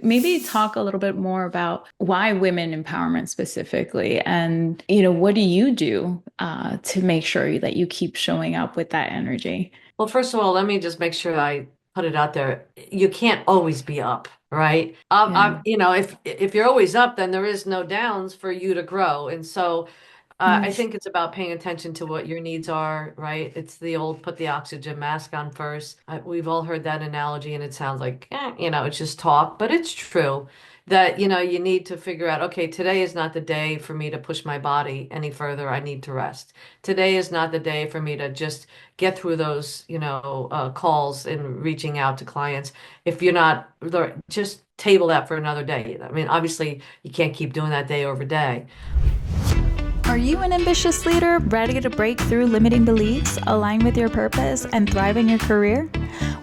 maybe talk a little bit more about why women empowerment specifically, and what do you do to make sure that you keep showing up with that energy? Well, first of all, let me just make sure I put it out there. You can't always be up, right? Yeah. If you're always up, then there is no downs for you to grow. And so I Yes. think it's about paying attention to what your needs are, right? It's the old put the oxygen mask on first. We've all heard that analogy, and it sounds like, it's just talk, but it's true that, you need to figure out, okay, today is not the day for me to push my body any further. I need to rest. Today is not the day for me to just get through those, calls and reaching out to clients. If you're not, just table that for another day. I mean, obviously, you can't keep doing that day over day. Are you an ambitious leader ready to break through limiting beliefs, align with your purpose, and thrive in your career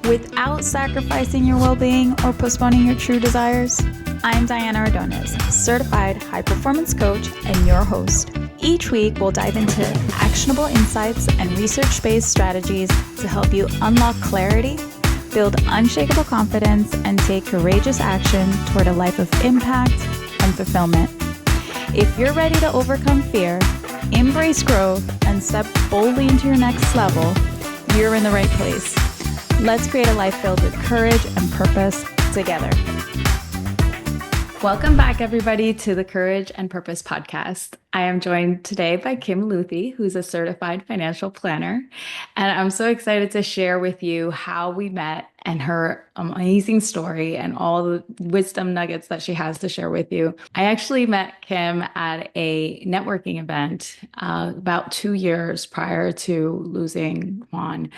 without sacrificing your well being or postponing your true desires? I'm Diana Ordonez, certified high performance coach and your host. Each week, we'll dive into actionable insights and research based strategies to help you unlock clarity, build unshakable confidence, and take courageous action toward a life of impact and fulfillment. If you're ready to overcome fear, embrace growth, and step boldly into your next level, you're in the right place. Let's create a life filled with courage and purpose together. Welcome back, everybody, to the Courage and Purpose podcast. I am joined today by Kim Luthy, who's a certified financial planner. And I'm so excited to share with you how we met and her amazing story and all the wisdom nuggets that she has to share with you. I actually met Kim at a networking event about 2 years prior to losing Juan.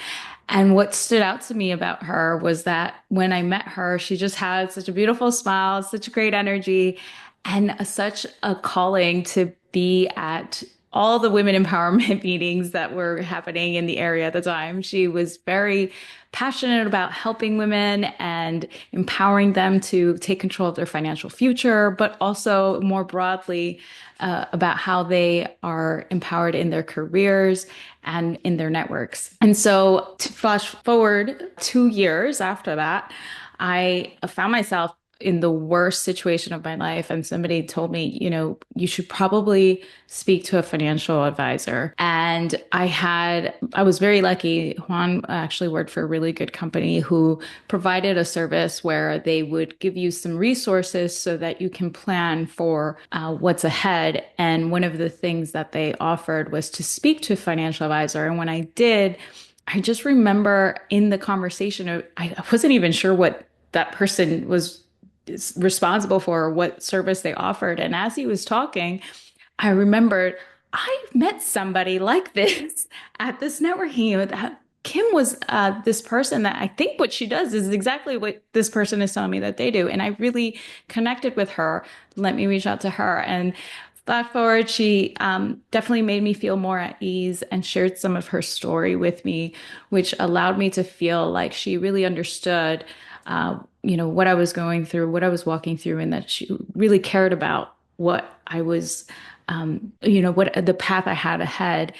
And what stood out to me about her was that when I met her, she just had such a beautiful smile, such great energy, and such a calling to be at all the women empowerment meetings that were happening in the area at the time. She was very passionate about helping women and empowering them to take control of their financial future, but also more broadly about how they are empowered in their careers and in their networks. And so, to flash forward 2 years after that, I found myself in the worst situation of my life. And somebody told me, you should probably speak to a financial advisor. And I was very lucky. Juan actually worked for a really good company who provided a service where they would give you some resources so that you can plan for what's ahead. And one of the things that they offered was to speak to a financial advisor. And when I did, I just remember in the conversation, I wasn't even sure what that person was responsible for, what service they offered. And as he was talking, I remembered I met somebody like this at this networking event. Kim was this person that I think what she does is exactly what this person is telling me that they do. And I really connected with her. Let me reach out to her. And fast forward, she definitely made me feel more at ease and shared some of her story with me, which allowed me to feel like she really understood what I was going through, what I was walking through, and that she really cared about what I was, what the path I had ahead,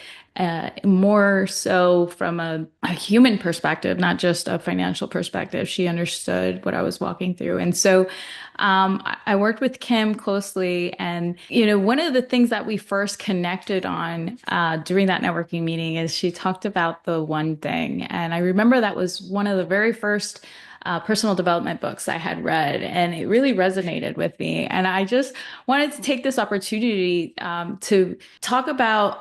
more so from a human perspective, not just a financial perspective. She understood what I was walking through. And so I worked with Kim closely. And, one of the things that we first connected on during that networking meeting is she talked about the one thing. And I remember that was one of the very first personal development books I had read, and it really resonated with me. And I just wanted to take this opportunity to talk about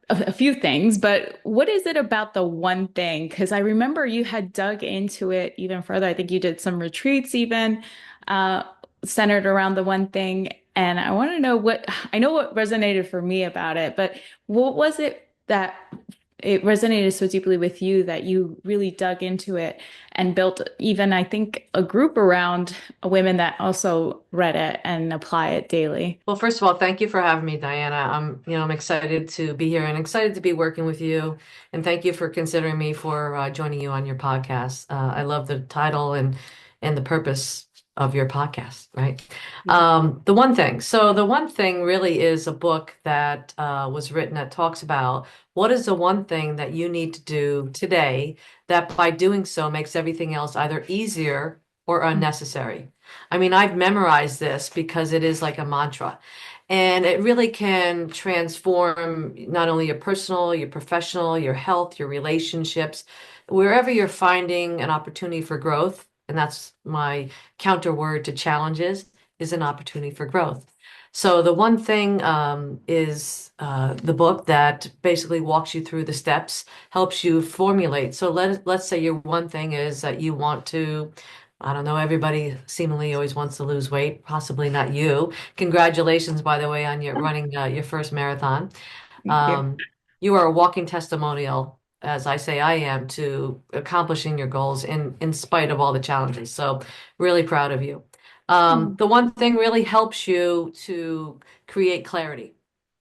a few things, but what is it about the one thing? Because I remember you had dug into it even further. I think you did some retreats even uh, centered around the one thing. And I want to know I know what resonated for me about it, but what was it that it resonated so deeply with you that you really dug into it and built even, I think, a group around women that also read it and apply it daily. Well, first of all, thank you for having me, Diana. I'm excited to be here and excited to be working with you. And thank you for considering me for joining you on your podcast. I love the title and the purpose of your podcast, right? The one thing. So the one thing really is a book that was written that talks about what is the one thing that you need to do today that by doing so makes everything else either easier or unnecessary. I mean, I've memorized this because it is like a mantra. And it really can transform not only your personal, your professional, your health, your relationships, wherever you're finding an opportunity for growth. And that's my counter word to challenges is an opportunity for growth. So the one thing is the book that basically walks you through the steps, helps you formulate. So let's say your one thing is that you want to, I don't know, everybody seemingly always wants to lose weight, possibly not you. Congratulations, by the way, on your running your first marathon. Thank you. Um, you are a walking testimonial, as I say I am, to accomplishing your goals in spite of all the challenges. So really proud of you. The one thing really helps you to create clarity,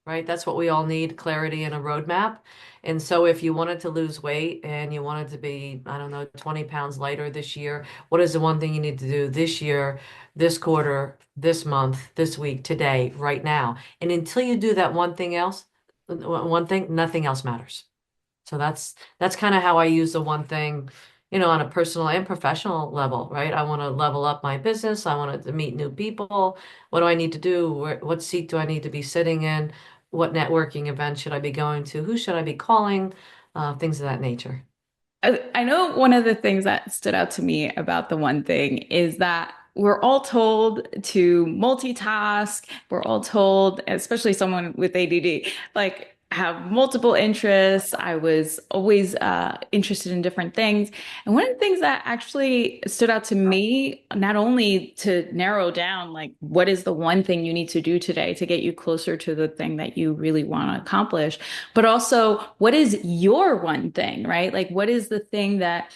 right? That's what we all need, clarity and a roadmap. And so if you wanted to lose weight and you wanted to be, I don't know, 20 pounds lighter this year, what is the one thing you need to do this year, this quarter, this month, this week, today, right now? And until you do that one thing, nothing else matters. So that's kind of how I use the one thing, on a personal and professional level, right? I want to level up my business. I want to meet new people. What do I need to do? What seat do I need to be sitting in? What networking event should I be going to? Who should I be calling? Things of that nature. I know one of the things that stood out to me about the one thing is that we're all told to multitask. We're all told, especially someone with ADD, like have multiple interests. I was always interested in different things. And one of the things that actually stood out to me, not only to narrow down, like, what is the one thing you need to do today to get you closer to the thing that you really want to accomplish, but also what is your one thing, right? Like, what is the thing that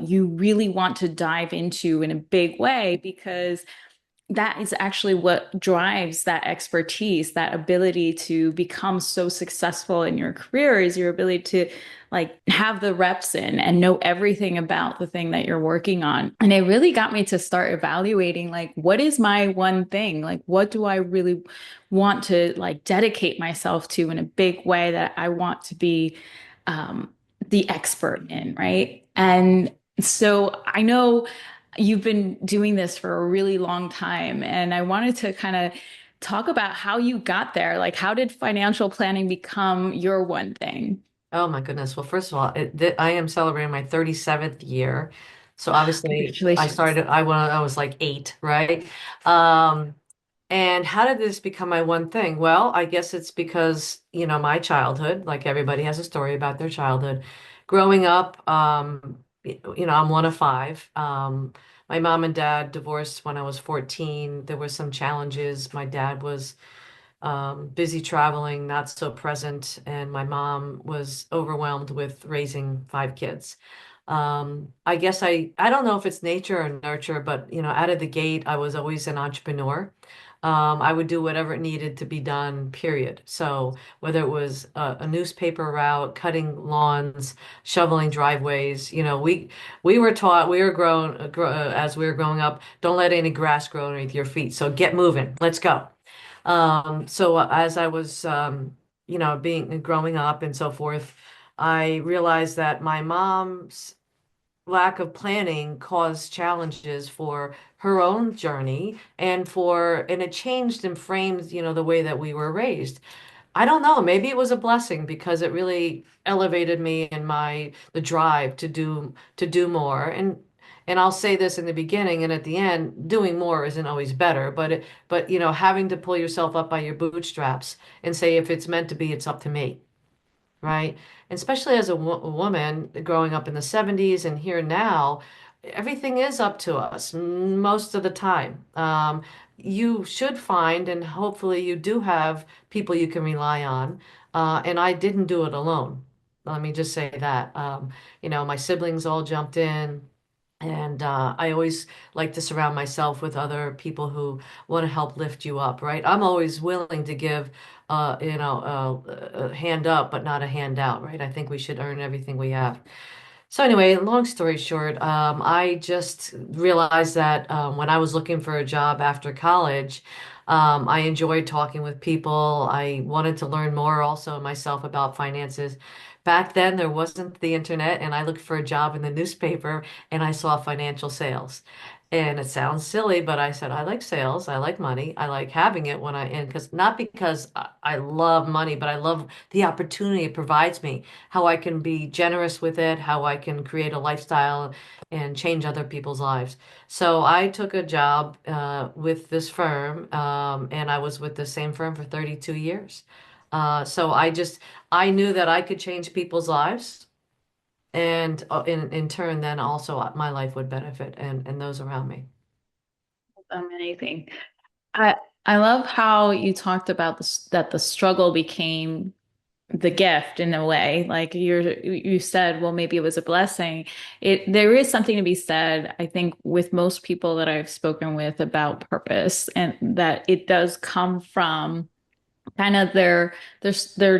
you really want to dive into in a big way? Because that is actually what drives that expertise, that ability to become so successful in your career is your ability to like have the reps in and know everything about the thing that you're working on. And it really got me to start evaluating like, what is my one thing? Like, what do I really want to like dedicate myself to in a big way that I want to be um, the expert in, right? And so I know you've been doing this for a really long time, and I wanted to kind of talk about how you got there. Like, how did financial planning become your one thing? Oh my goodness. Well, first of all, I am celebrating my 37th year. So obviously Congratulations. I was like 8, right? Um, And how did this become my one thing? Well, I guess it's because, my childhood, like everybody has a story about their childhood. Growing up, I'm one of 5. My mom and dad divorced when I was 14. There were some challenges. My dad was busy traveling, not so present, and my mom was overwhelmed with raising 5 kids. I guess I don't know if it's nature or nurture, but out of the gate, I was always an entrepreneur. I would do whatever it needed to be done, period. So whether it was a newspaper route, cutting lawns, shoveling driveways, we were taught, we were as we were growing up, don't let any grass grow underneath your feet. So get moving, let's go. So as I was, being growing up and so forth, I realized that my mom's lack of planning caused challenges for her own journey and it changed and framed, the way that we were raised. I don't know, maybe it was a blessing because it really elevated me in the drive to do more. And I'll say this in the beginning and at the end, doing more isn't always better, but having to pull yourself up by your bootstraps and say if it's meant to be, it's up to me, right? And especially as a woman growing up in the 70s and here now, everything is up to us most of the time. You should find, and hopefully you do have people you can rely on. And I didn't do it alone. Let me just say that. My siblings all jumped in. And I always like to surround myself with other people who want to help lift you up, right? I'm always willing to give, a hand up, but not a handout, right? I think we should earn everything we have. So anyway, long story short, I just realized that when I was looking for a job after college, I enjoyed talking with people. I wanted to learn more also myself about finances. Back then, there wasn't the internet, and I looked for a job in the newspaper, and I saw financial sales. And it sounds silly, but I said, I like sales. I like money. I like having it when and because not because I love money, but I love the opportunity it provides me, how I can be generous with it, how I can create a lifestyle and change other people's lives. So I took a job with this firm, and I was with the same firm for 32 years. So I knew that I could change people's lives. And in turn, then also my life would benefit and those around me. Amazing. I I love how you talked about this, that the struggle became the gift in a way. Like you said, well, maybe it was a blessing. There is something to be said, I think, with most people that I've spoken with about purpose, and that it does come from kind of their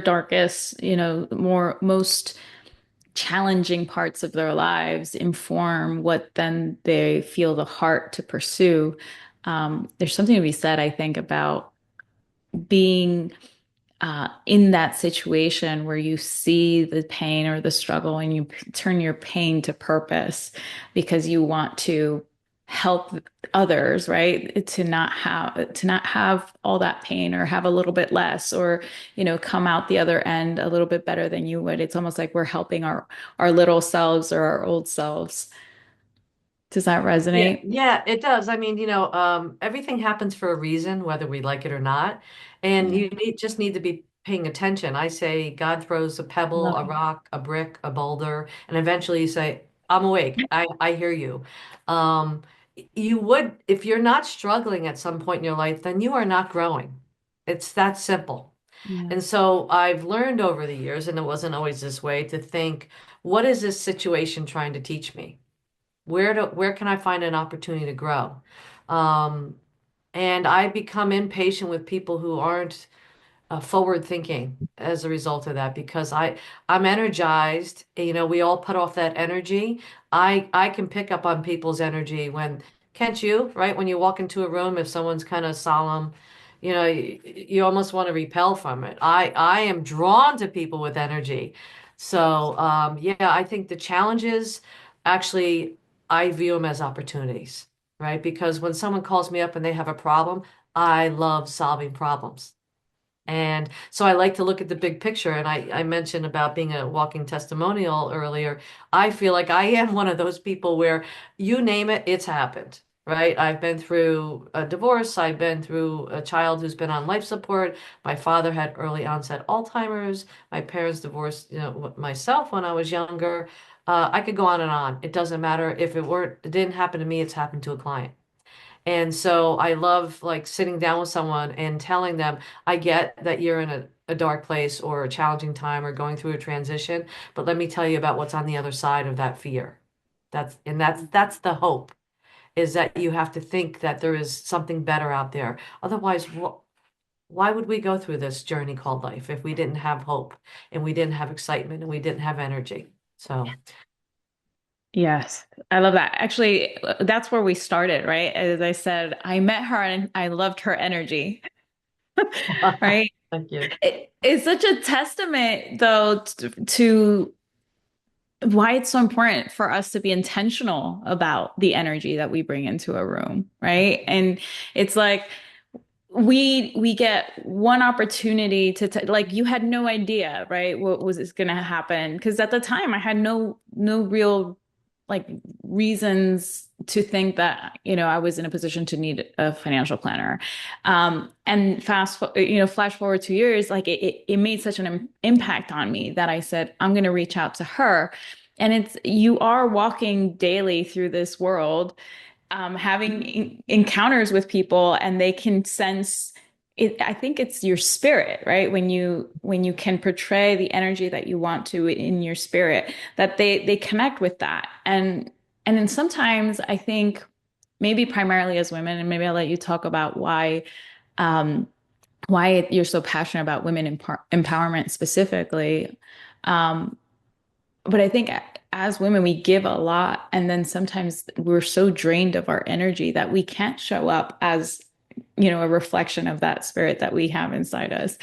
darkest, more most challenging parts of their lives inform what then they feel the heart to pursue. There's something to be said, I think, about being in that situation where you see the pain or the struggle and you turn your pain to purpose because you want to help others, right? To not have all that pain or have a little bit less, or come out the other end a little bit better than you would. It's almost like we're helping our little selves or our old selves. Does that Yeah, resonate? yeah, it does. I mean, everything happens for a reason, whether we like it or not. And Yeah. just need to be paying attention. I say God throws a pebble, Love a it. rock, a brick, a boulder, and eventually you say, I'm awake. I hear you. Um, you would, if you're not struggling at some point in your life, then you are not growing. It's that simple. Yeah. And so I've learned over the years, and it wasn't always this way, to think, what is this situation trying to teach me? Where can I find an opportunity to grow? Um, and I become impatient with people who aren't forward thinking as a result of that because I'm energized. We all put off that energy. I can pick up on people's energy when can't you, right? When you walk into a room, if someone's kind of solemn, you almost want to repel from it. I am drawn to people with energy. So yeah, I think the challenges actually I view them as opportunities, right? Because when someone calls me up and they have a problem, I love solving problems. And so I like to look at the big picture. And I mentioned about being a walking testimonial earlier. I feel like I am one of those people where you name it, it's happened, right? I've been through a divorce. I've been through a child who's been on life support. My father had early onset Alzheimer's. My parents divorced, myself when I was younger. I could go on and on. It doesn't matter if it didn't happen to me, it's happened to a client. And so I love like sitting down with someone and telling them, I get that you're in a dark place or a challenging time or going through a transition, but let me tell you about what's on the other side of that fear. That's the hope, is that you have to think that there is something better out there. Otherwise, why would we go through this journey called life if we didn't have hope and we didn't have excitement and we didn't have energy? So, Yes, I love that. Actually, that's where we started, right? As I said, I met her and I loved her energy, right? thank you. It's such a testament, though, to why it's so important for us to be intentional about the energy that we bring into a room, right? And it's like we get one opportunity to like you had no idea, right? What was going to happen? Because at the time I had no real like reasons to think that I was in a position to need a financial planner. And flash forward 2 years, like it made such an impact on me that I said I'm going to reach out to her. And you are walking daily through this world, having encounters with people, and they can sense it. I think it's your spirit, right? When you can portray the energy that you want to in your spirit, that they connect with that. And then sometimes I think maybe primarily as women, and maybe I'll let you talk about um, why you're so passionate about women empowerment specifically. Um, but I think as women, we give a lot, and then sometimes we're so drained of our energy that we can't show up as, a reflection of that spirit that we have inside us.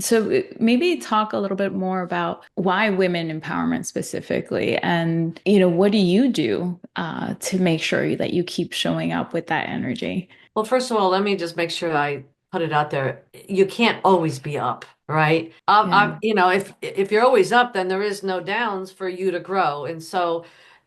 So maybe talk a little bit more about why women empowerment specifically, and what do you do to make sure that you keep showing up with that energy? Well, first of all, let me just make sure I put it out there. You can't always be up, right? Yeah. If you're always up, then there is no downs for you to grow. And so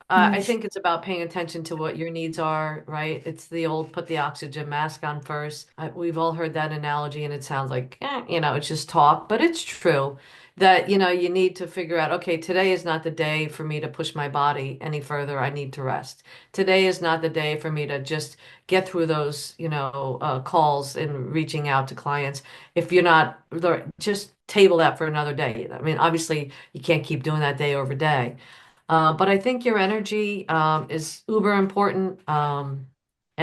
I Yes. think it's about paying attention to what your needs are, right? It's the old put the oxygen mask on first. We've all heard that analogy, and it sounds like, it's just talk, but it's true that, you need to figure out, okay, today is not the day for me to push my body any further. I need to rest. Today is not the day for me to just get through those, calls and reaching out to clients. If you're not, just table that for another day. I mean, obviously, you can't keep doing that day over day. But I think your energy is uber important. And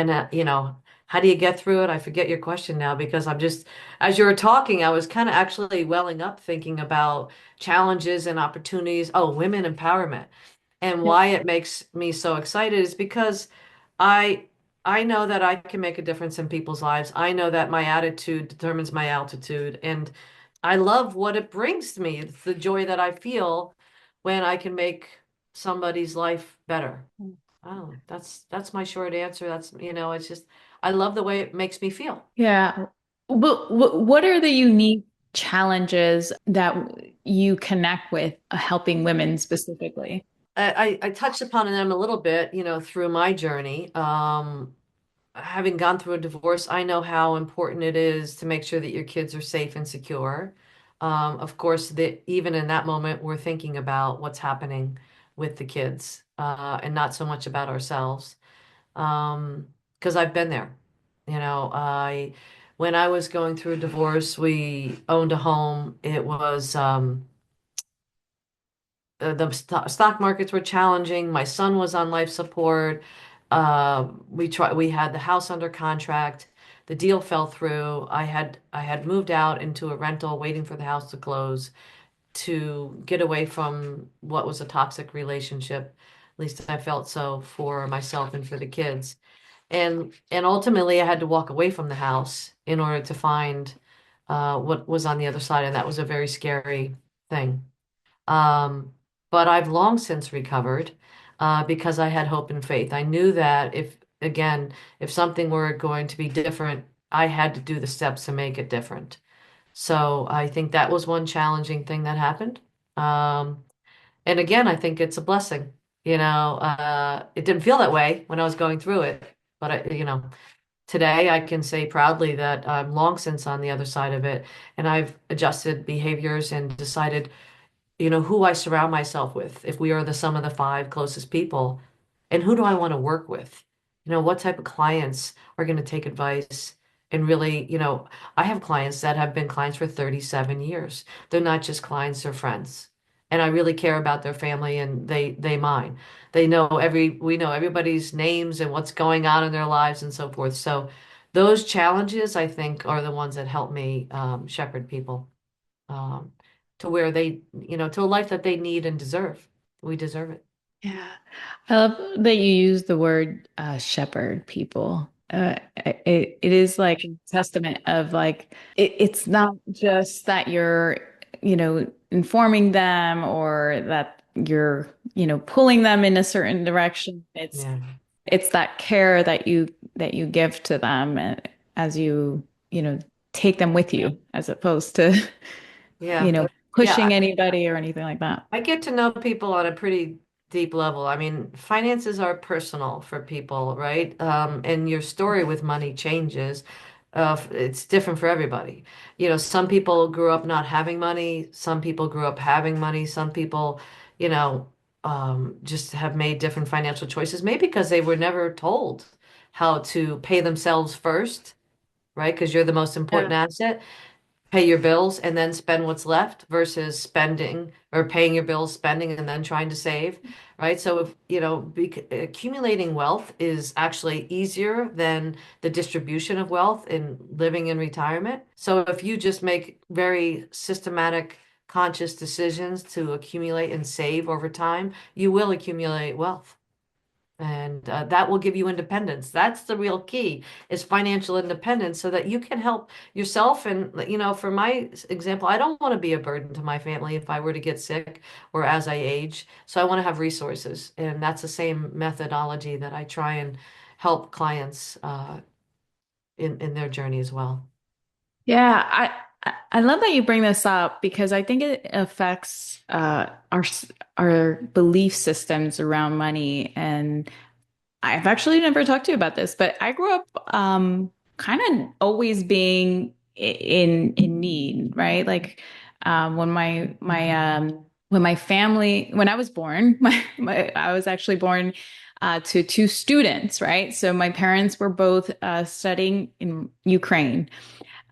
how do you get through it? I forget your question now because as you were talking, I was kind of actually welling up thinking about challenges and opportunities. Oh, women empowerment. And Yeah. why it makes me so excited is because I I know that I can make a difference in people's lives. I know that my attitude determines my altitude, and I love what it brings to me. It's the joy that I feel when I can make somebody's life better. Oh, that's my short answer. It's just I love the way it makes me feel. Yeah. But what are the unique challenges that you connect with helping women specifically? I touched upon them a little bit, through my journey. Having gone through a divorce, I know how important it is to make sure that your kids are safe and secure. Of course, that even in that moment, we're thinking about what's happening with the kids, and not so much about ourselves. Because I've been there. When I was going through a divorce, we owned a home. It was the stock markets were challenging. My son was on life support. We had the house under contract. The deal fell through. I had moved out into a rental, waiting for the house to close to get away from what was a toxic relationship. At least I felt so for myself and for the kids. And ultimately, I had to walk away from the house in order to find what was on the other side, and that was a very scary thing. Um, but I've long since recovered because I had hope and faith. I knew that if something were going to be different, I had to do the steps to make it different. So I think that was one challenging thing that happened. Um, and again, I think it's a blessing. It didn't feel that way when I was going through it, but today I can say proudly that I'm long since on the other side of it, and I've adjusted behaviors and decided who I surround myself with, if we are the sum of the five closest people, and who do I want to work with? What type of clients are going to take advice and really, I have clients that have been clients for 37 years. They're not just clients, they're friends. And I really care about their family and they mine. We know everybody's names and what's going on in their lives and so forth. So those challenges, I think, are the ones that help me shepherd people um, to where to a life that they need and deserve. We deserve it. Yeah. I love that you use the word shepherd people. It is like a testament of like it's not just that you're, informing them or that you're, pulling them in a certain direction. Yeah. It's that care that you give to them as you know, take them with you as opposed to, Yeah. Yeah. pushing anybody or anything like that. I get to know people on a pretty deep level. I mean, finances are personal for people, right? And your story with money changes. It's different for everybody. Some people grew up not having money. Some people grew up having money. Some people, you know, just have made different financial choices, maybe because they were never told how to pay themselves first, right? Because you're the most important asset. Pay your bills and then spend what's left versus spending or paying your bills, spending, and then trying to save, right? So if, accumulating wealth is actually easier than the distribution of wealth in living in retirement. So if you just make very systematic, conscious decisions to accumulate and save over time, you will accumulate wealth. And that will give you independence. That's the real key, is financial independence, so that you can help yourself. And, for my example, I don't want to be a burden to my family if I were to get sick or as I age. So I want to have resources. And that's the same methodology that I try and help clients in their journey as well. Yeah, I love that you bring this up because I think it affects our belief systems around money. And I've actually never talked to you about this, but I grew up kind of always being in need, right? Like when my family when I was born, I was actually born to two students, right? So my parents were both studying in Ukraine.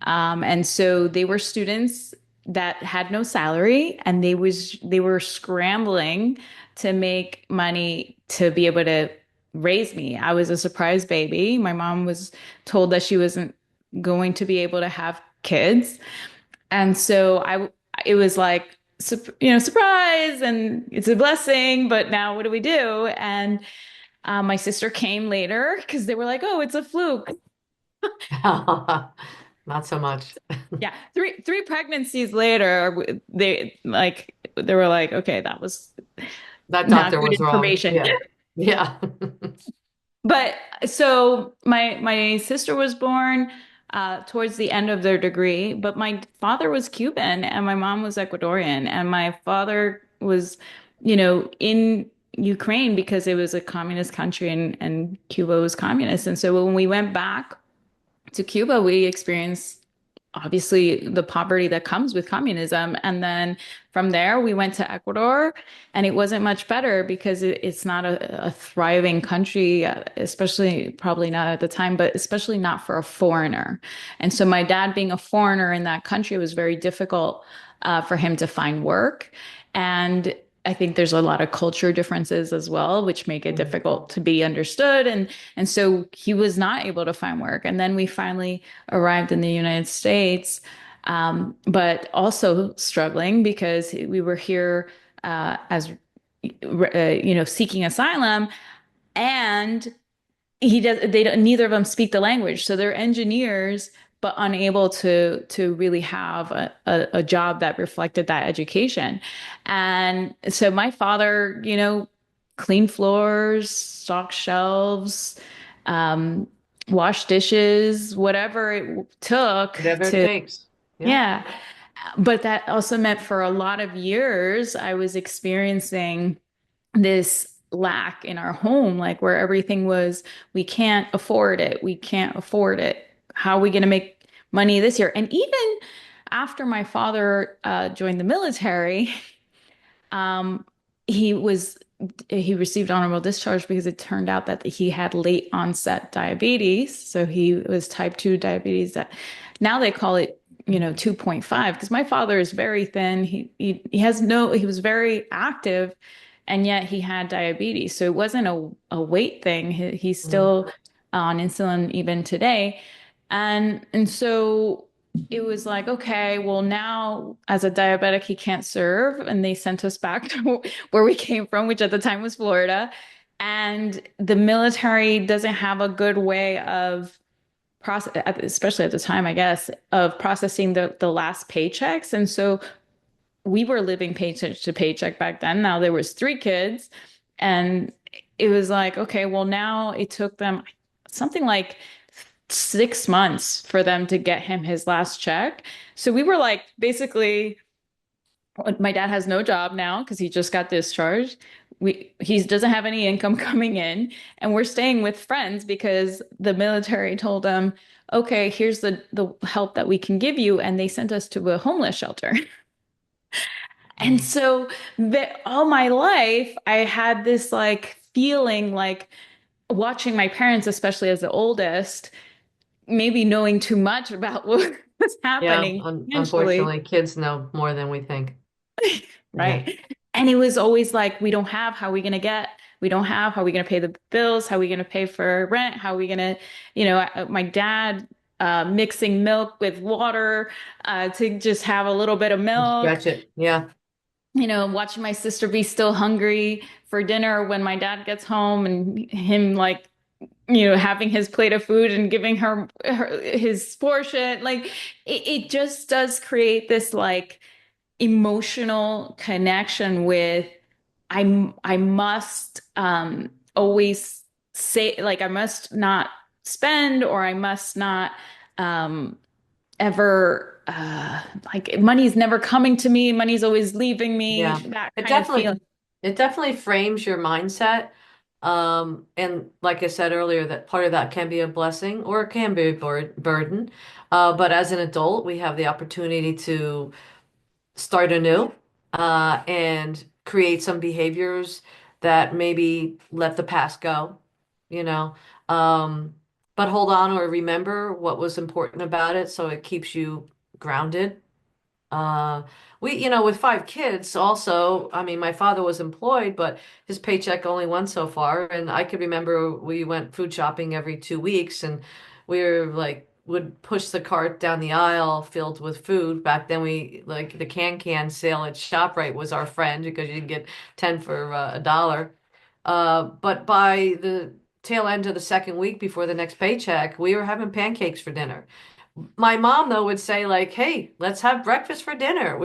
And so they were students that had no salary and they were scrambling to make money to be able to raise me. I was a surprise baby. My mom was told that she wasn't going to be able to have kids. And so it was like, surprise and it's a blessing, but now what do we do? And my sister came later because they were like, oh, it's a fluke. Not so much. Yeah, three pregnancies later, they were like, okay, that was That not doctor good was wrong. information. Yeah. Yeah. But so my sister was born towards the end of their degree, but my father was Cuban and my mom was Ecuadorian, and my father was, in Ukraine because it was a communist country and Cuba was communist. And so when we went back to Cuba, we experienced obviously the poverty that comes with communism. And then from there, we went to Ecuador, and it wasn't much better because it's not a thriving country, especially probably not at the time, but especially not for a foreigner. And so my dad being a foreigner in that country, it was very difficult for him to find work. And I think there's a lot of culture differences as well, which make it Mm. difficult to be understood. And so he was not able to find work. And then we finally arrived in the United States, but also struggling because we were here as seeking asylum, and they don't, neither of them speak the language, so they're engineers but unable to really have a job that reflected that education. And so my father, cleaned floors, stocked shelves, um, washed dishes, whatever it took Whatever it to, takes. Yeah. yeah. But that also meant for a lot of years I was experiencing this lack in our home, like where everything was, we can't afford it. We can't afford it. How are we going to make money this year? And even after my father joined the military, um, he was he received honorable discharge because it turned out that he had late onset diabetes. So he was type 2 diabetes that now they call it, 2.5, because my father is very thin. He was very active and yet he had diabetes. So it wasn't a weight thing. He's Mm. still on insulin even today. And so it was like, okay, well, now as a diabetic, he can't serve. And they sent us back to where we came from, which at the time was Florida. And the military doesn't have a good way of process, especially at the time, I guess, of processing the last paychecks. And so we were living paycheck to paycheck back then. Now there was three kids, and it was like, okay, well, now it took them something like 6 months for them to get him his last check. So we were like, basically, my dad has no job now because he just got discharged. He doesn't have any income coming in, and we're staying with friends because the military told him, okay, here's the help that we can give you, and they sent us to a homeless shelter. And Mm. so all my life, I had this like feeling like watching my parents, especially as the oldest, maybe knowing too much about what was Yeah. happening financially, Unfortunately, kids know more than we think. Yeah. right? And it was always like, we don't have, how are we going to get? We don't have, how are we going to pay the bills? How are we going to pay for rent? How are we going to, my dad mixing milk with water to just have a little bit of milk. Stretch it. Yeah. watching my sister be still hungry for dinner when my dad gets home and him like, having his plate of food and giving his portion. Like it just does create this like emotional connection with I must always say like I must not spend or I must not um ever like money's never coming to me, money's always leaving me, Yeah. that It kind of definitely feeling. it definitely frames your mindset. And like I said earlier, that part of that can be a blessing or it can be a burden. But as an adult, we have the opportunity to start anew, and create some behaviors that maybe let the past go, you know. Um, but hold on or remember what was important about it so it keeps you grounded. Uh, with 5 kids also, I mean, my father was employed, but his paycheck only went so far. And I could remember we went food shopping every 2 weeks and we were like, would push the cart down the aisle filled with food. Back then, we like the can sale at ShopRite was our friend because you could get 10 for a dollar. But by the tail end of the second week before the next paycheck, we were having pancakes for dinner. My mom though would say like, "Hey, let's have breakfast for dinner."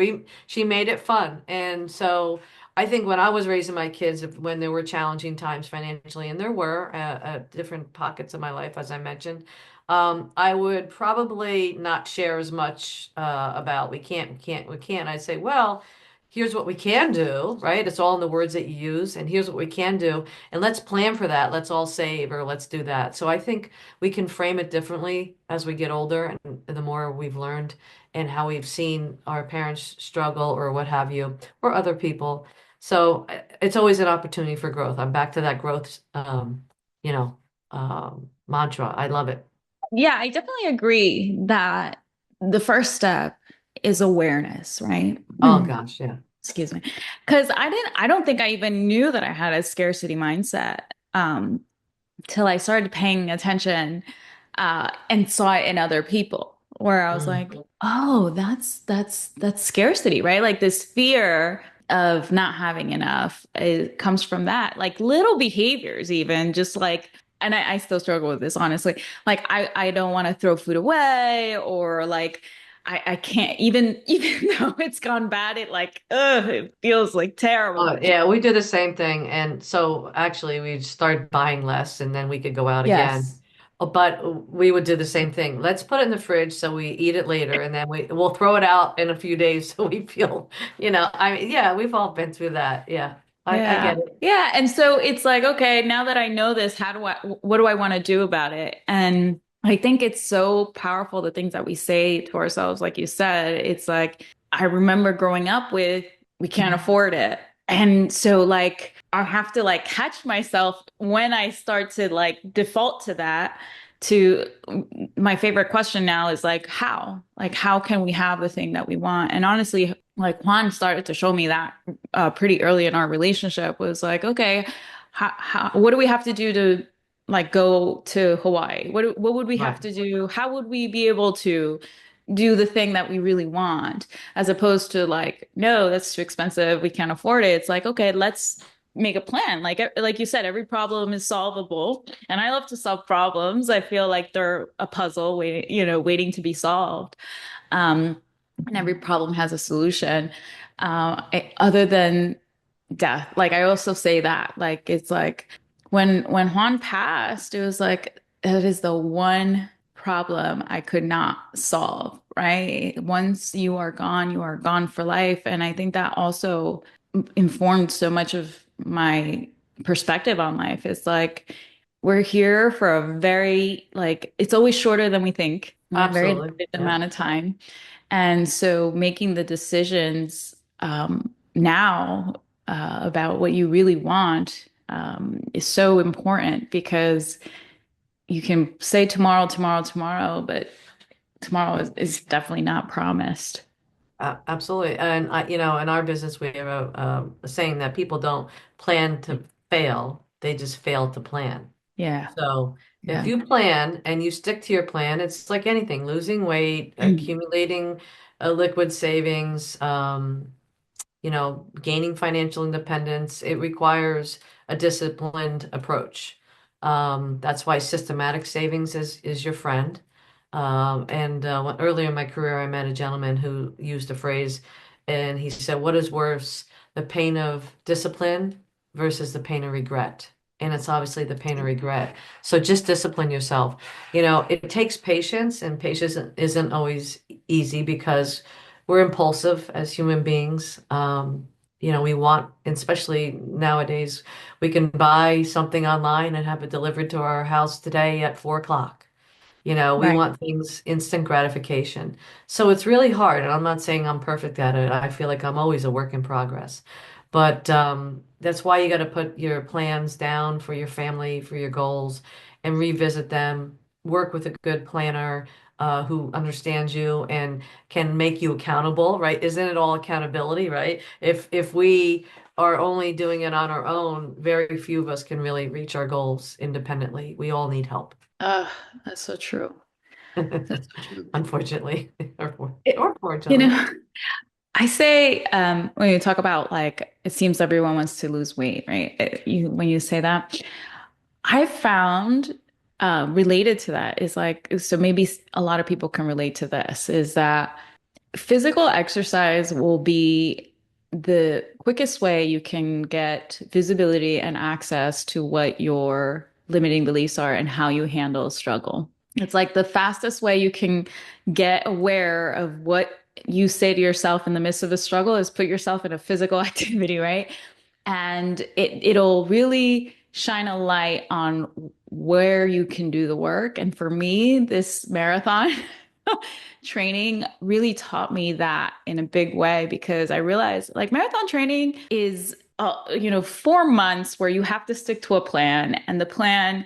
She made it fun. And so I think when I was raising my kids, when there were challenging times financially, and there were at different pockets of my life, as I mentioned, I would probably not share as much about we can't. I'd say, well, here's what we can do, right? It's all in the words that you use, and here's what we can do, and let's plan for that. Let's all save, or let's do that. So I think we can frame it differently as we get older and the more we've learned and how we've seen our parents struggle or what have you, or other people. So it's always an opportunity for growth. I'm back to that growth, you know, mantra. I love it. Yeah, I definitely agree that the first step is awareness, right? Oh gosh, yeah. Excuse me. Because I don't think I even knew that I had a scarcity mindset till I started paying attention and saw it in other people, where I was Mm. like, oh, that's scarcity, right? Like this fear of not having enough, it comes from that. Like little behaviors, even just like, and I still struggle with this, honestly. Like I don't want to throw food away, or like I can't even though it's gone bad, it feels like terrible. Yeah, we do the same thing. And so actually we started buying less and then we could go out again. Yes. But we would do the same thing. Let's put it in the fridge so we eat it later and then we'll throw it out in a few days so we feel, I mean, yeah, we've all been through that. Yeah. I Yeah. get it. Yeah. And so it's like, okay, now that I know this, what do I want to do about it? And I think it's so powerful, the things that we say to ourselves, like you said, it's like, I remember growing up with, we can't afford it. And so like, I have to like catch myself when I start to like default to that. To My favorite question now is like, how can we have the thing that we want? And honestly, like Juan started to show me that pretty early in our relationship, was like, okay, what do we have to do to like go to Hawaii? What would we have Right. to do? How would we be able to do the thing that we really want, as opposed to like, no, that's too expensive, we can't afford it. It's like, okay, let's make a plan. Like you said, every problem is solvable, and I love to solve problems. I feel like they're a puzzle waiting to be solved. And every problem has a solution. Other than death. Like I also say that, like it's like when Juan passed, it was like that is the one problem I could not solve, right? Once you are gone for life. And I think that also informed so much of my perspective on life. It's like we're here for a very like it's always shorter than we think, a very Absolutely. limited Yeah. amount of time. And so making the decisions now about what you really want is so important, because you can say tomorrow, tomorrow, tomorrow, but tomorrow is definitely not promised. Absolutely. And in our business, we have a saying that people don't plan to fail. They just fail to plan. Yeah. So if Yeah. you plan and you stick to your plan, it's like anything, losing weight, accumulating liquid savings, gaining financial independence. It requires a disciplined approach. That's why systematic savings is your friend. Earlier in my career, I met a gentleman who used a phrase, and he said, "What is worse, the pain of discipline versus the pain of regret?" And it's obviously the pain of regret. So just discipline yourself. It takes patience, and patience isn't always easy because we're impulsive as human beings. We want, especially nowadays, we can buy something online and have it delivered to our house today at 4 o'clock. We Right. want things instant gratification. So it's really hard. And I'm not saying I'm perfect at it. I feel like I'm always a work in progress. But that's why you got to put your plans down for your family, for your goals, and revisit them. Work with a good planner who understands you and can make you accountable, right? Isn't it all accountability, right? If we are only doing it on our own, very few of us can really reach our goals independently. We all need help. Uh, that's so true. That's so true. Unfortunately, or It, you fortunately. know, I say when you talk about like it seems everyone wants to lose weight, right? When you say that, I found related to that is like so maybe a lot of people can relate to this is that physical exercise will be the quickest way you can get visibility and access to what your limiting beliefs are and how you handle struggle. It's like the fastest way you can get aware of what you say to yourself in the midst of a struggle is put yourself in a physical activity, right? And it'll really shine a light on where you can do the work. And for me, this marathon training really taught me that in a big way because I realized like marathon training is 4 months where you have to stick to a plan, and the plan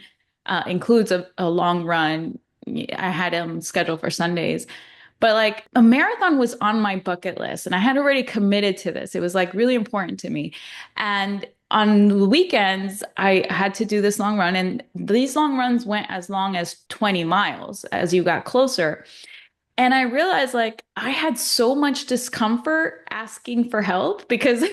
includes a long run. I had them scheduled for Sundays, but like a marathon was on my bucket list and I had already committed to this. It was like really important to me. And on the weekends, I had to do this long run, and these long runs went as long as 20 miles as you got closer. And I realized like I had so much discomfort asking for help because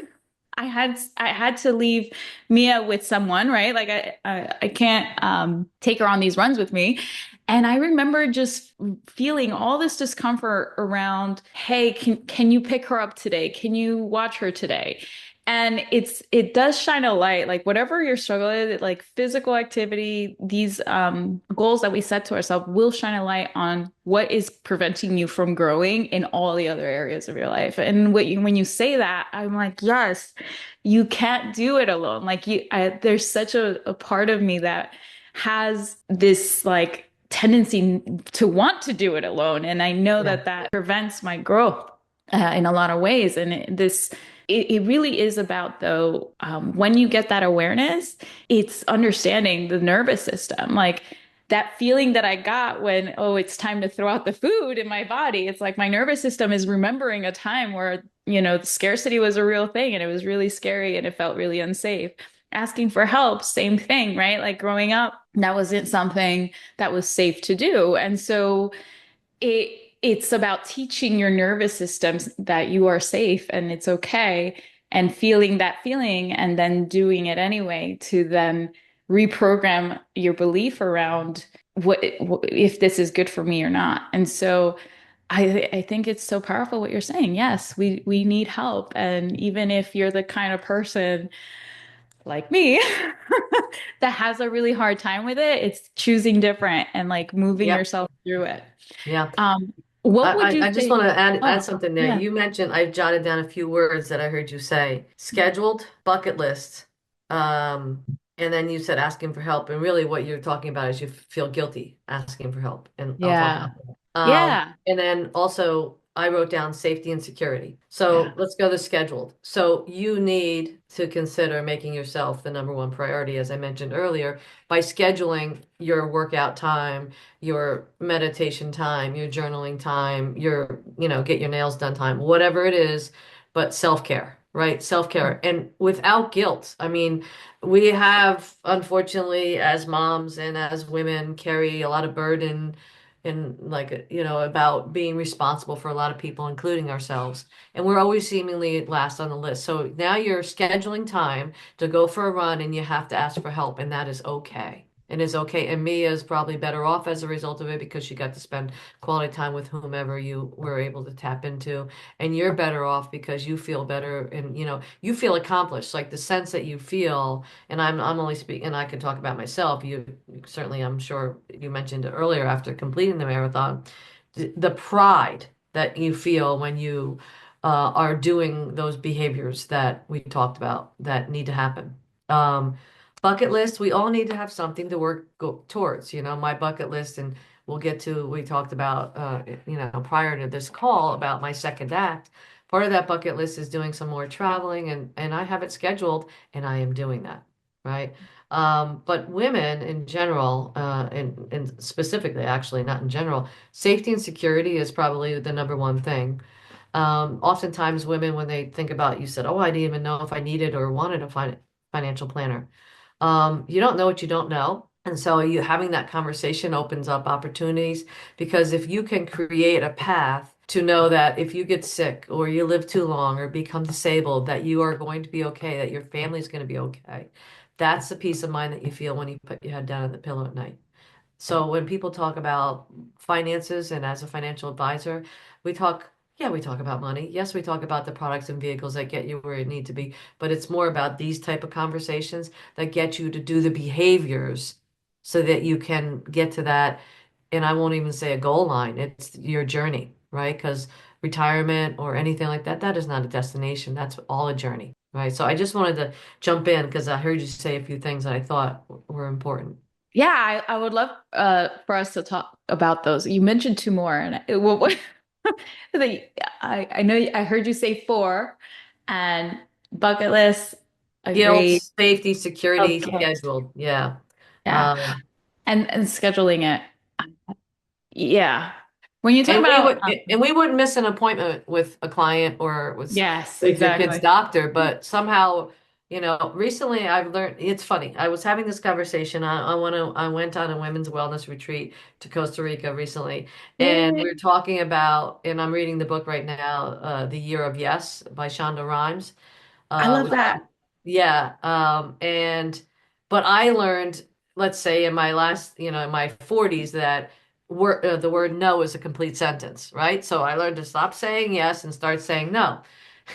I had to leave Mia with someone, right? Like I can't take her on these runs with me. And I remember just feeling all this discomfort around, hey, can you pick her up today? Can you watch her today? And it does shine a light, like whatever your struggle is, like physical activity, these goals that we set to ourselves will shine a light on what is preventing you from growing in all the other areas of your life. And when you say that, I'm like, yes, you can't do it alone. Like there's such a part of me that has this like tendency to want to do it alone, and I know Yeah. that prevents my growth in a lot of ways. And it really is about though when you get that awareness, it's understanding the nervous system, like that feeling that I got when, oh, it's time to throw out the food in my body. It's like my nervous system is remembering a time where, the scarcity was a real thing and it was really scary and it felt really unsafe. Asking for help, same thing, right? Like growing up, that wasn't something that was safe to do. And so it's about teaching your nervous systems that you are safe and it's okay, and feeling that feeling and then doing it anyway to then reprogram your belief around what if this is good for me or not. And so I think it's so powerful what you're saying. Yes, we need help. And even if you're the kind of person like me that has a really hard time with it, it's choosing different and like moving Yep. yourself through it. Yeah. What would I you just say? want to add Oh, something there. yeah. You mentioned, I jotted down a few words that I heard you say. Scheduled, bucket list. Um, and then you said asking for help. And really what you're talking about is you feel guilty asking for help. And I'll talk Yeah. about that. Yeah. And then also I wrote down safety and security. Yeah. So let's go to scheduled. So you need to consider making yourself the number one priority, as I mentioned earlier, by scheduling your workout time, your meditation time, your journaling time, get your nails done time, whatever it is, but self-care, right? Self-care and without guilt. I mean, we have, unfortunately, as moms and as women, carry a lot of burden and like, about being responsible for a lot of people, including ourselves. And we're always seemingly last on the list. So now you're scheduling time to go for a run and you have to ask for help, and that is okay. It is okay. And Mia is probably better off as a result of it because she got to spend quality time with whomever you were able to tap into. And you're better off because you feel better and you feel accomplished. Like the sense that you feel, and I'm only speaking, and I can talk about myself. You certainly, I'm sure you mentioned it earlier after completing the marathon, the pride that you feel when you are doing those behaviors that we talked about that need to happen. Um, Bucket list, we all need to have something to towards. My bucket list, and we talked about, prior to this call about my second act. Part of that bucket list is doing some more traveling, and I have it scheduled, and I am doing that, right? But women in general, and specifically, actually, not in general, safety and security is probably the number one thing. Oftentimes, women, when they think about, you said, "Oh, I didn't even know if I needed or wanted a financial planner." You don't know what you don't know. And so you having that conversation opens up opportunities because if you can create a path to know that if you get sick or you live too long or become disabled, that you are going to be okay, that your family's going to be okay. That's the peace of mind that you feel when you put your head down on the pillow at night. So when people talk about finances and as a financial advisor, we talk, yeah, we talk about money. Yes, we talk about the products and vehicles that get you where you need to be, but it's more about these type of conversations that get you to do the behaviors so that you can get to that. And I won't even say a goal line. It's your journey, right? Because retirement or anything like that, that is not a destination. That's all a journey, right? So I just wanted to jump in because I heard you say a few things that I thought were important. Yeah, I would love for us to talk about those. You mentioned two more, and what I know I heard you say four, and bucket list, Guilt, agreed. safety, security, Okay. scheduled. Yeah. Yeah, Um, and scheduling it. Yeah, when you talk and we about would and we wouldn't miss an appointment with a client or yes, with your kid's exactly. doctor, but somehow, recently I've learned it's funny. I was having this conversation. I went on a women's wellness retreat to Costa Rica recently, and Yay. we are talking about, and I'm reading the book right now, The Year of Yes by Shonda Rhimes. I love Which that. Yeah, but I learned, let's say in my last, in my 40s, that the word no is a complete sentence, right? So I learned to stop saying yes and start saying no.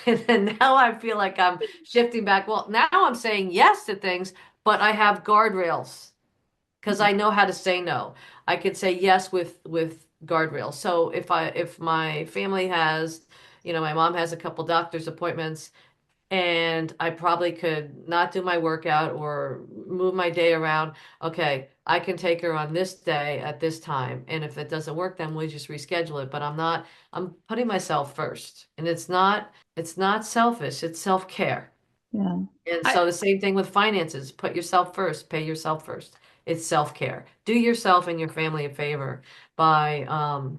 And then now I feel like I'm shifting back. Well, now I'm saying yes to things, but I have guardrails because I know how to say no. I could say yes with guardrails. So if my family has, my mom has a couple doctor's appointments and I probably could not do my workout or move my day around. Okay, I can take her on this day at this time. And if it doesn't work, then we just reschedule it. But I'm putting myself first. And it's not selfish, it's self-care. Yeah. And I so the same thing with finances. Put yourself first, pay yourself first. It's self-care. Do yourself and your family a favor by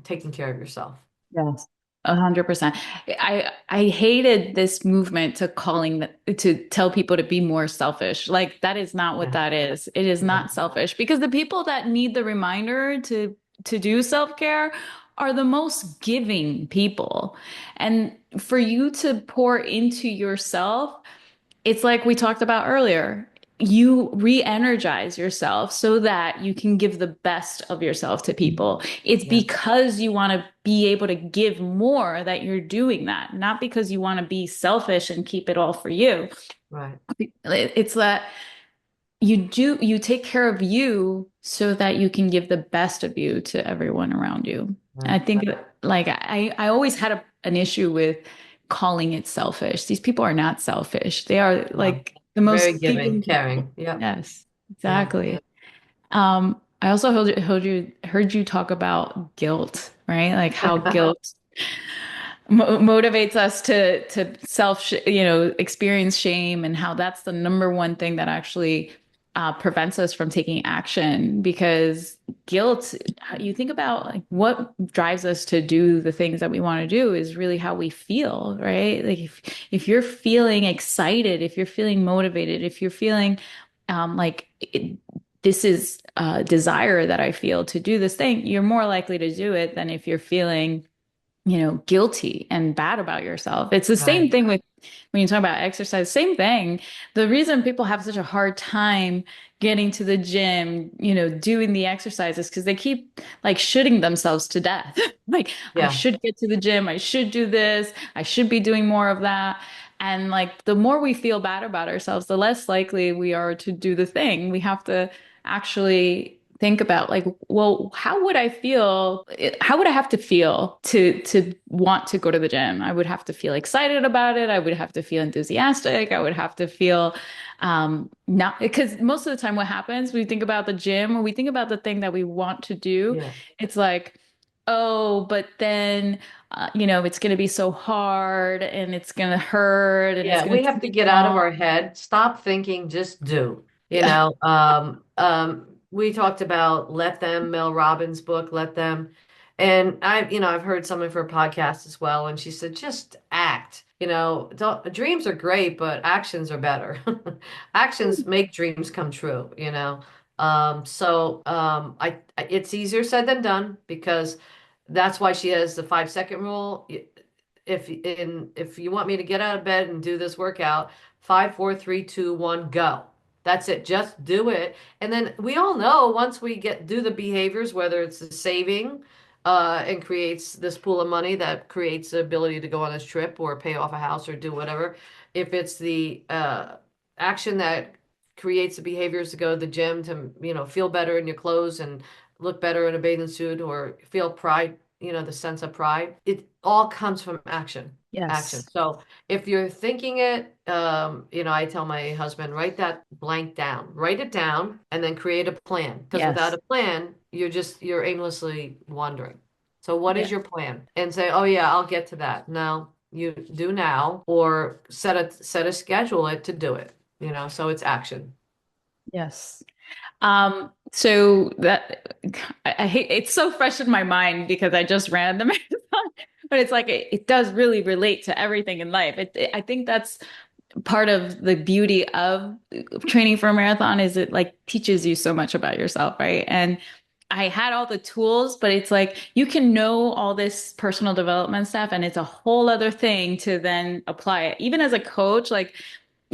taking care of yourself. Yes. 100%. I hated this movement to to tell people to be more selfish. Like that is not what Yeah. that is. It is Yeah. not selfish because the people that need the reminder to do self-care are the most giving people. And for you to pour into yourself, it's like we talked about earlier. You re-energize yourself so that you can give the best of yourself to people. It's Yeah. because you want to be able to give more that you're doing that, not because you want to be selfish and keep it all for you. Right. It's that you take care of you so that you can give the best of you to everyone around you. Right. I think like I always had an issue with calling it selfish. These people are not selfish. They are No. like the Very most giving, giving people. caring. Yep. Yes, Yeah. exactly. I also heard you talk about guilt, right? Like how guilt motivates us to experience shame, and how that's the number one thing that actually prevents us from taking action. Because guilt, you think about like what drives us to do the things that we want to do is really how we feel, right? Like if you're feeling excited, if you're feeling motivated, if you're feeling like this is a desire that I feel to do this thing, you're more likely to do it than if you're feeling, guilty and bad about yourself. It's the same Right. thing with when you talk about exercise, same thing. The reason people have such a hard time getting to the gym, doing the exercises, because they keep like shooting themselves to death. Like, I Yeah. should get to the gym, I should do this, I should be doing more of that. And like the more we feel bad about ourselves, the less likely we are to do the thing. We have to actually think about like, well, how would I feel? How would I have to feel to want to go to the gym? I would have to feel excited about it. I would have to feel enthusiastic. I would have to feel not because most of the time what happens, we think about the gym or we think about the thing that we want to do. Yeah. It's like, oh, but then it's going to be so hard and it's going to hurt and it's Yeah, going we to have to take get out of long. our head, stop thinking, just do. Yeah. We talked about Let Them, Mel Robbins' book, Let Them. And I've heard some of her podcasts as well, and she said, just act. Dreams are great, but actions are better. Actions make dreams come true. It's easier said than done because that's why she has the 5 second rule. If you want me to get out of bed and do this workout, 5, 4, 3, 2, 1, go. That's it. Just do it. And then we all know once we do the behaviors, whether it's the saving, and creates this pool of money that creates the ability to go on this trip or pay off a house or do whatever. If it's the action that creates the behaviors to go to the gym to, feel better in your clothes and look better in a bathing suit or feel pride, the sense of pride. It all comes from action. Action. Yes. So if you're thinking it, I tell my husband, write that blank down, write it down, and then create a plan. Because without Yes. a plan, you're aimlessly wandering. So what is Yeah. your plan? And say, oh yeah, I'll get to that. No, you do now, or set a schedule it to do it. So it's action. Yes. So that I hate it's so fresh in my mind because I just ran the marathon, but it's like it does really relate to everything in life. I think that's part of the beauty of training for a marathon is it like teaches you so much about yourself, right? And I had all the tools, but it's like you can know all this personal development stuff, and it's a whole other thing to then apply it. Even as a coach, like,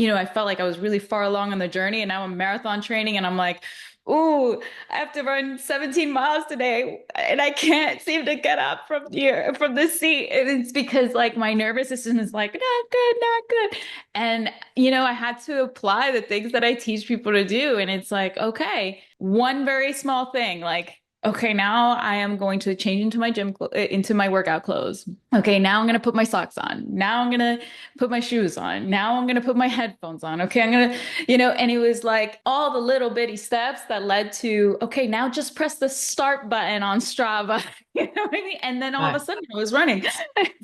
I felt like I was really far along on the journey, and now I'm marathon training, and I'm like, ooh, I have to run 17 miles today, and I can't seem to get up from the seat. And it's because like my nervous system is like, not good, not good. And I had to apply the things that I teach people to do. And it's like, okay, one very small thing, like, okay, now I am going to change into my into my workout clothes. Okay, now I'm going to put my socks on. Now I'm going to put my shoes on. Now I'm going to put my headphones on. Okay, I'm going to, and it was like all the little bitty steps that led to, okay, now just press the start button on Strava. You know what I mean? And then all of a Right. sudden I was running.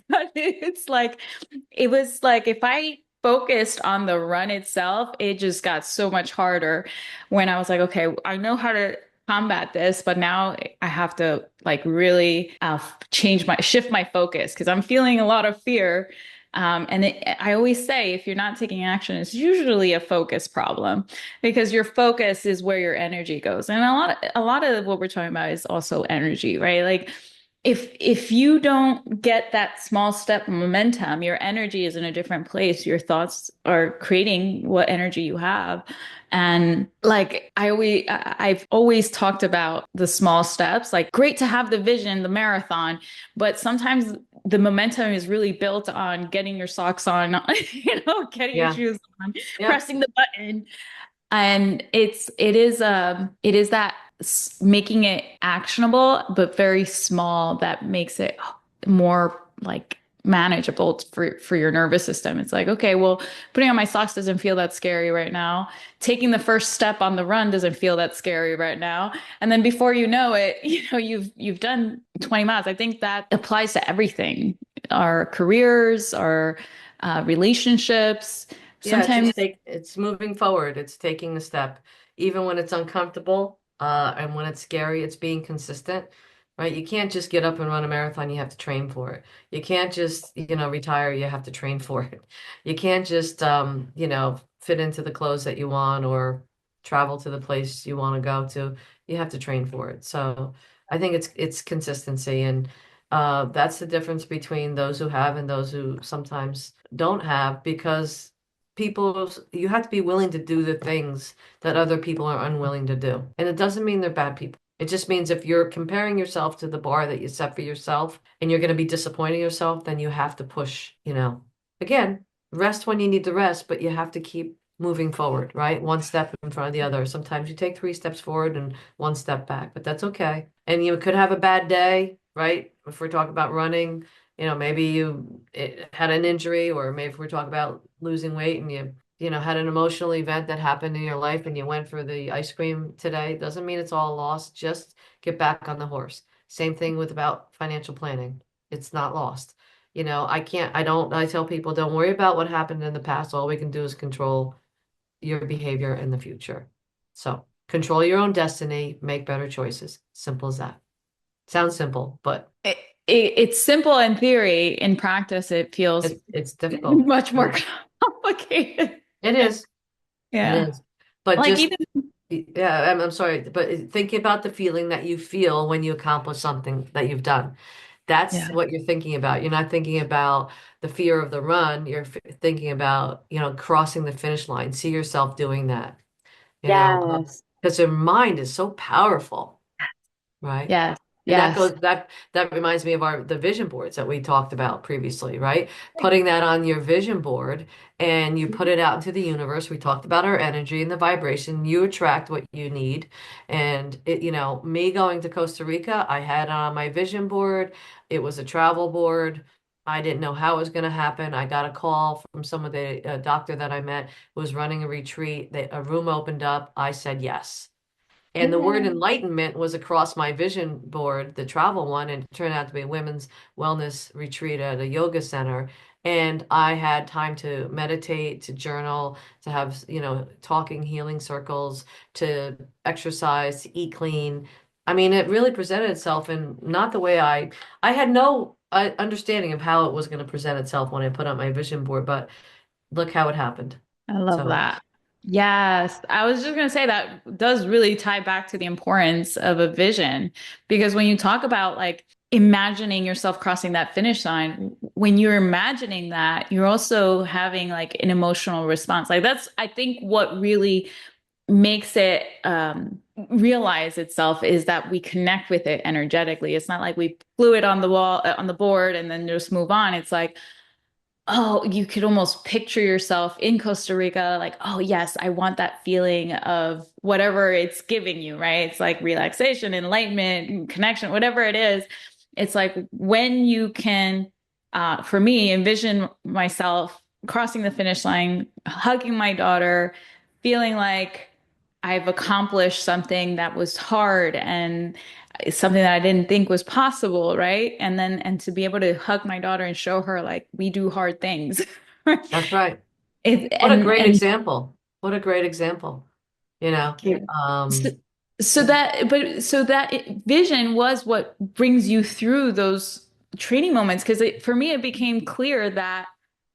But it was like if I focused on the run itself, it just got so much harder when I was like, okay, I know how to combat this, but now I have to like really shift my focus because I'm feeling a lot of fear. I always say, if you're not taking action, it's usually a focus problem because your focus is where your energy goes. And a lot of what we're talking about is also energy, right? Like if you don't get that small step momentum, your energy is in a different place. Your thoughts are creating what energy you have. And like I've always talked about the small steps, like great to have the vision, the marathon, but sometimes the momentum is really built on getting your socks on, getting your Yeah. shoes on, Yep. pressing the button. And it is that making it actionable but very small that makes it more like manageable for your nervous system. It's like, okay, well, putting on my socks doesn't feel that scary right now. Taking the first step on the run doesn't feel that scary right now. And then before you know it, you've done 20 miles. I think that applies to everything. Our careers, our relationships. Yeah, Sometimes it's moving forward. It's taking the step, even when it's uncomfortable, and when it's scary, it's being consistent, right? You can't just get up and run a marathon, you have to train for it. You can't just, retire, you have to train for it. You can't just, fit into the clothes that you want or travel to the place you want to go to, you have to train for it. So I think it's consistency, and that's the difference between those who have and those who sometimes don't have, because you have to be willing to do the things that other people are unwilling to do. And it doesn't mean they're bad people. It just means if you're comparing yourself to the bar that you set for yourself and you're going to be disappointing yourself, then you have to push, again, rest when you need to rest, but you have to keep moving forward, right? One step in front of the other. Sometimes you take 3 steps forward and 1 step back, but that's okay. And you could have a bad day, right? If we're talking about running, maybe had an injury, or maybe if we're talking about losing weight and you had an emotional event that happened in your life and you went for the ice cream today, doesn't mean it's all lost. Just get back on the horse. Same thing with about financial planning. It's not lost. I tell people, don't worry about what happened in the past. All we can do is control your behavior in the future. So control your own destiny, make better choices. Simple as that. Sounds simple, but it's simple in theory. In practice, it feels it's difficult. much more complicated. It is. Yeah. It is. But Like just, even, yeah, I'm sorry, but think about the feeling that you feel when you accomplish something that you've done. That's yeah. what you're thinking about. You're not thinking about the fear of the run. You're thinking about, crossing the finish line. See yourself doing that, Yes. because your mind is so powerful, right? Yes. And that Yes. goes that reminds me of the vision boards that we talked about previously, right? Putting that on your vision board and you put it out into the universe. We talked about our energy and the vibration. You attract what you need. And me going to Costa Rica, I had on my vision board. It was a travel board. I didn't know how it was going to happen. I got a call from a doctor that I met who was running a retreat. A room opened up. I said yes. And the word Yeah. enlightenment was across my vision board, the travel one, and it turned out to be a women's wellness retreat at a yoga center. And I had time to meditate, to journal, to have, talking healing circles, to exercise, to eat clean. I mean, it really presented itself in not the way I had no understanding of how it was going to present itself when I put on my vision board, but look how it happened. I love So that. Yes. I was just going to say that does really tie back to the importance of a vision, because when you talk about like imagining yourself crossing that finish line, when you're imagining that, you're also having like an emotional response. Like that's, I think, what really makes it realize itself is that we connect with it energetically. It's not like we flew it on the wall, on the board, and then just move on. It's like, oh, you could almost picture yourself in Costa Rica, like, oh, yes, I want that feeling of whatever it's giving you, right? It's like relaxation, enlightenment, connection, whatever it is. It's like when you can, for me, envision myself crossing the finish line, hugging my daughter, feeling like I've accomplished something that was hard and something that I didn't think was possible, right? And to be able to hug my daughter and show her like we do hard things. that's right. It, What a and great and example. What a great example. You know, so, um, vision was what brings you through those training moments, because for me it became clear that,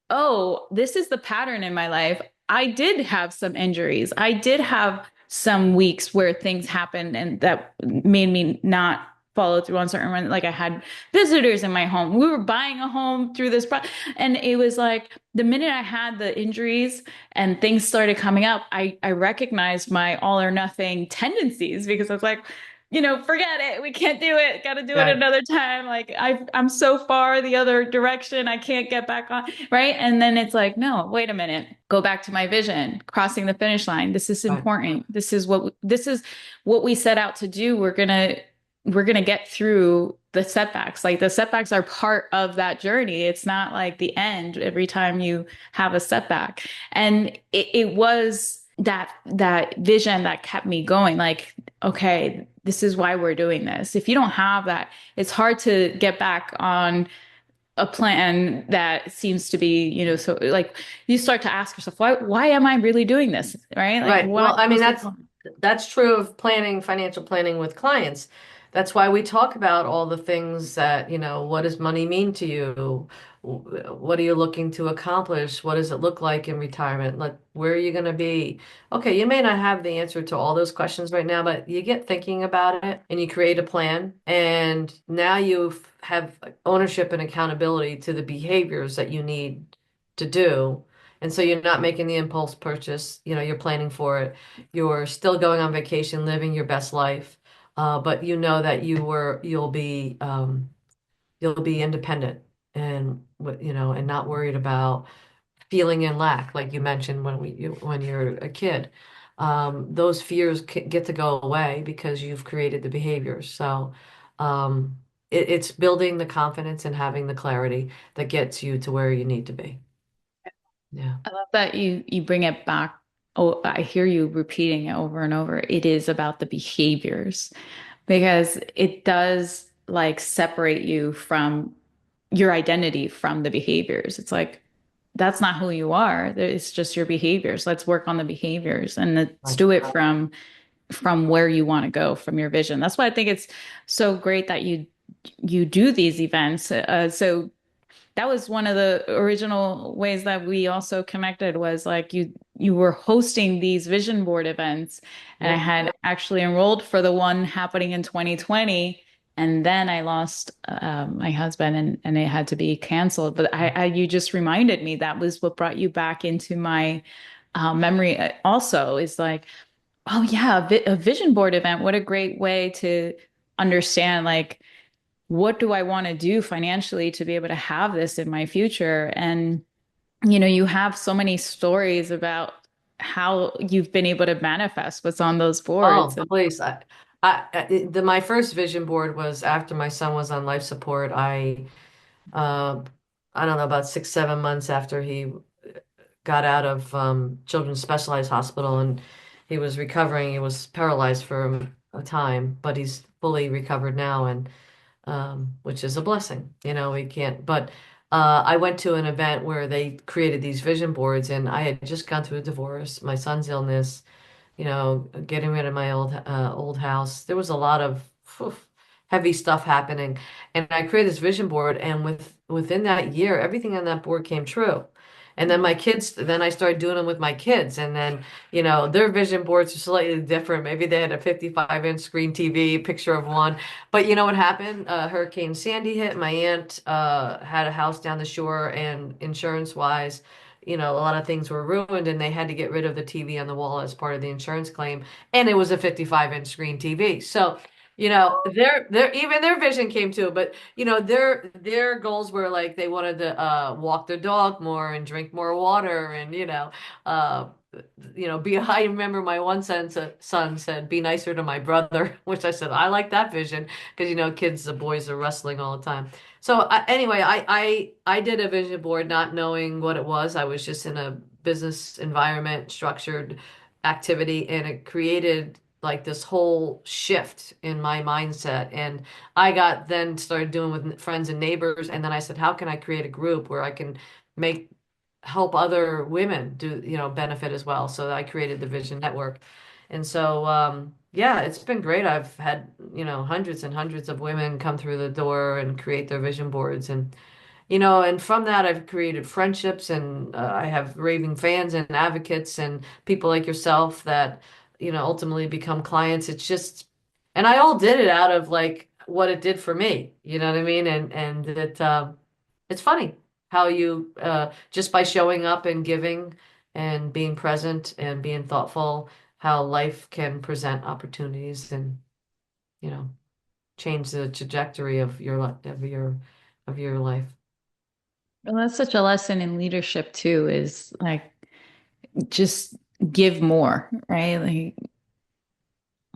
oh, this is the pattern in my life. I did have some injuries. I did have some weeks where things happened and that made me not follow through on certain runs. Like I had visitors in my home. We were buying a home through this and it was like the minute I had the injuries and things started coming up, I recognized my all or nothing tendencies, because I was like, forget it. We can't do it. Got to do it right, another time. Like I'm so far the other direction. I can't get back on. Right. And then it's like, no, wait a minute. Go back to my vision, crossing the finish line. This is right, important. This is what we set out to do. We're going to get through the setbacks. Like the setbacks are part of that journey. It's not like the end every time you have a setback. And it was that vision that kept me going. Like, okay, this is why we're doing this. If you don't have that, it's hard to get back on a plan that seems to be, so like you start to ask yourself, why am I really doing this? Right? Like, right. why? Well, I mean, that's true of financial planning with clients. That's why we talk about all the things that, what does money mean to you? What are you looking to accomplish? What does it look like in retirement? Like, where are you going to be? Okay, you may not have the answer to all those questions right now, but you get thinking about it and you create a plan. And now have ownership and accountability to the behaviors that you need to do. And so you're not making the impulse purchase, you're planning for it. You're still going on vacation, living your best life, but you know that you'll be independent and and not worried about feeling in lack, like you mentioned when you're a kid. Those fears get to go away because you've created the behaviors. So it's building the confidence and having the clarity that gets you to where you need to be. Yeah. I love that you bring it back. Oh, I hear you repeating it over and over. It is about the behaviors because it does like separate you from your identity from the behaviors. It's like that's not who you are. It's just your behaviors. Let's work on the behaviors and let's Right. do it from where you want to go, from your vision. That's why I think it's so great that you do these events. So that was one of the original ways that we also connected was like you were hosting these vision board events and I Yep. had actually enrolled for the one happening in 2020 and then I lost my husband and it had to be canceled, but you just reminded me that was what brought you back into my memory also is like, oh yeah, a vision board event, what a great way to understand like what do I want to do financially to be able to have this in my future? And, you have so many stories about how you've been able to manifest what's on those boards. Oh, please. My first vision board was after my son was on life support. Uh, I don't know, about 6, 7 months after he got out of Children's Specialized Hospital and he was recovering. He was paralyzed for a time, but he's fully recovered now, and which is a blessing. We can't. But I went to an event where they created these vision boards, and I had just gone through a divorce, my son's illness, getting rid of my old house. There was a lot of phew, heavy stuff happening, and I created this vision board, and within that year, everything on that board came true. And then then I started doing them with my kids, and then their vision boards are slightly different. Maybe they had a 55-inch screen TV picture of one, but you know what happened? Hurricane Sandy hit. My aunt had a house down the shore, and insurance wise, a lot of things were ruined and they had to get rid of the TV on the wall as part of the insurance claim. And it was a 55-inch screen TV. So, even their vision came to, but their goals were like they wanted to walk their dog more and drink more water and uh I remember my one son said, be nicer to my brother, which I said, I like that vision because kids, the boys are wrestling all the time. So anyway, I did a vision board not knowing what it was. I was just in a business environment, structured activity, and it created like this whole shift in my mindset. And I got then started doing with friends and neighbors. And then I said, how can I create a group where I can make help other women do, benefit as well. So I created the Vision Network. And so, yeah, it's been great. I've had, hundreds and hundreds of women come through the door and create their vision boards. And from that, I've created friendships and I have raving fans and advocates and people like yourself that, ultimately become clients. It's just, and I all did it out of like what it did for me. You know what I mean? And it's funny how you, just by showing up and giving and being present and being thoughtful, how life can present opportunities and, you know, change the trajectory of your life. Well, that's such a lesson in leadership too, is like just give more, right? Like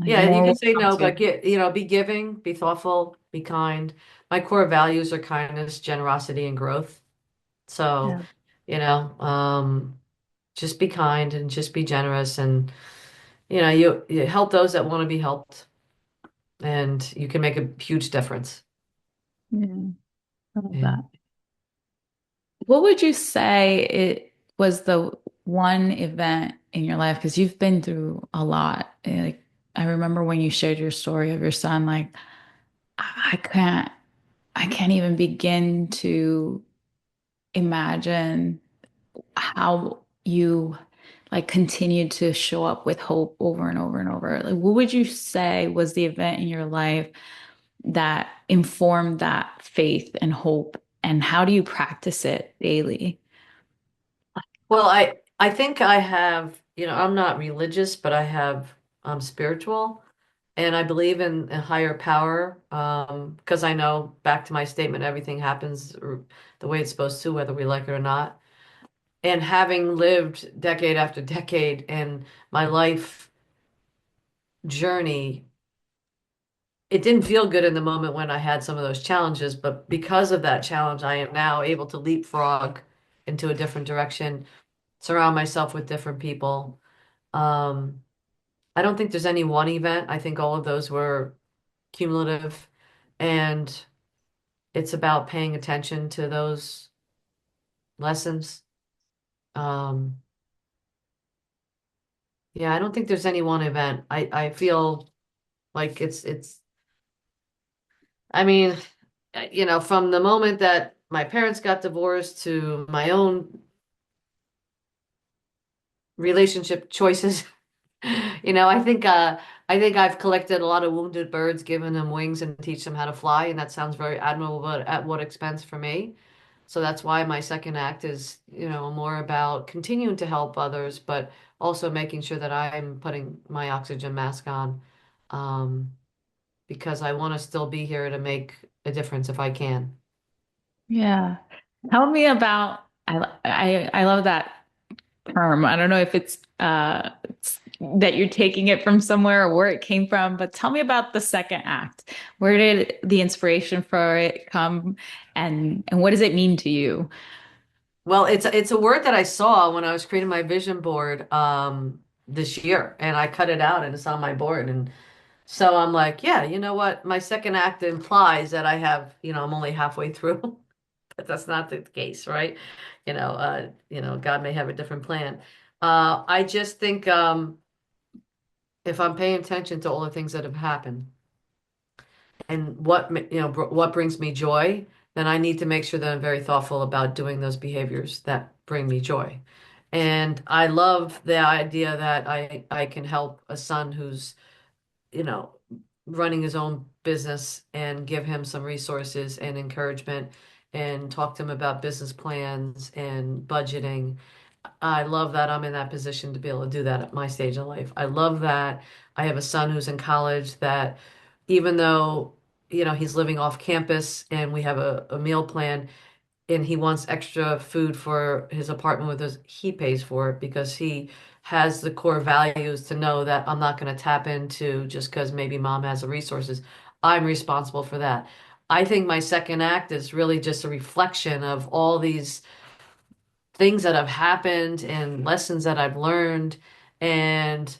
Yeah, you more can will say come no, to you. but be giving, be thoughtful, be kind. My core values are kindness, generosity, and growth. So, Yeah. you know, just be kind and just be generous, and you help those that want to be helped, and you can make a huge difference. Yeah, I love Yeah. that. What would you say it was the one event in your life? Because you've been through a lot. Like I remember when you shared your story of your son, like I can't, I can't even begin to imagine how you like continued to show up with hope over and over and over. Like, what would you say was the event in your life that informed that faith and hope? And how do you practice it daily? Well, I think I have, I'm not religious, but I have spiritual, and I believe in a higher power, because I know, back to my statement, everything happens the way it's supposed to, whether we like it or not. And having lived decade after decade and my life journey, it didn't feel good in the moment when I had some of those challenges, but because of that challenge, I am now able to leapfrog into a different direction, surround myself with different people. Um, I don't think there's any one event. I think all of those were cumulative, and it's about paying attention to those lessons. Um, yeah, I don't think there's any one event. I feel like I mean, from the moment that my parents got divorced to my own relationship choices, I think I've collected a lot of wounded birds, given them wings and teach them how to fly, and that sounds very admirable, but at what expense for me? So that's why my second act is, more about continuing to help others, but also making sure that I'm putting my oxygen mask on, um, because I want to still be here to make a difference if I can. Yeah. Tell me about I love that term. I don't know if it's that you're taking it from somewhere or where it came from, but tell me about the second act. Where did the inspiration for it come and what does it mean to you? Well, it's a word that I saw when I was creating my vision board this year, and I cut it out and it's on my board. And so I'm like, yeah, you know what? My second act implies that I have, I'm only halfway through, but that's not the case, right? God may have a different plan. I just think, if I'm paying attention to all the things that have happened and what brings me joy, then I need to make sure that I'm very thoughtful about doing those behaviors that bring me joy. And I love the idea that I can help a son who's, you know, running his own business, and give him some resources and encouragement, and talk to him about business plans and budgeting. I love that I'm in that position to be able to do that at my stage of life. I love that I have a son who's in college, that even though, he's living off campus and we have a meal plan, and he wants extra food for his apartment with us, he pays for it because he has the core values to know that I'm not going to tap into just because maybe mom has the resources. I'm responsible for that. I think my second act is really just a reflection of all these things that have happened and lessons that I've learned, and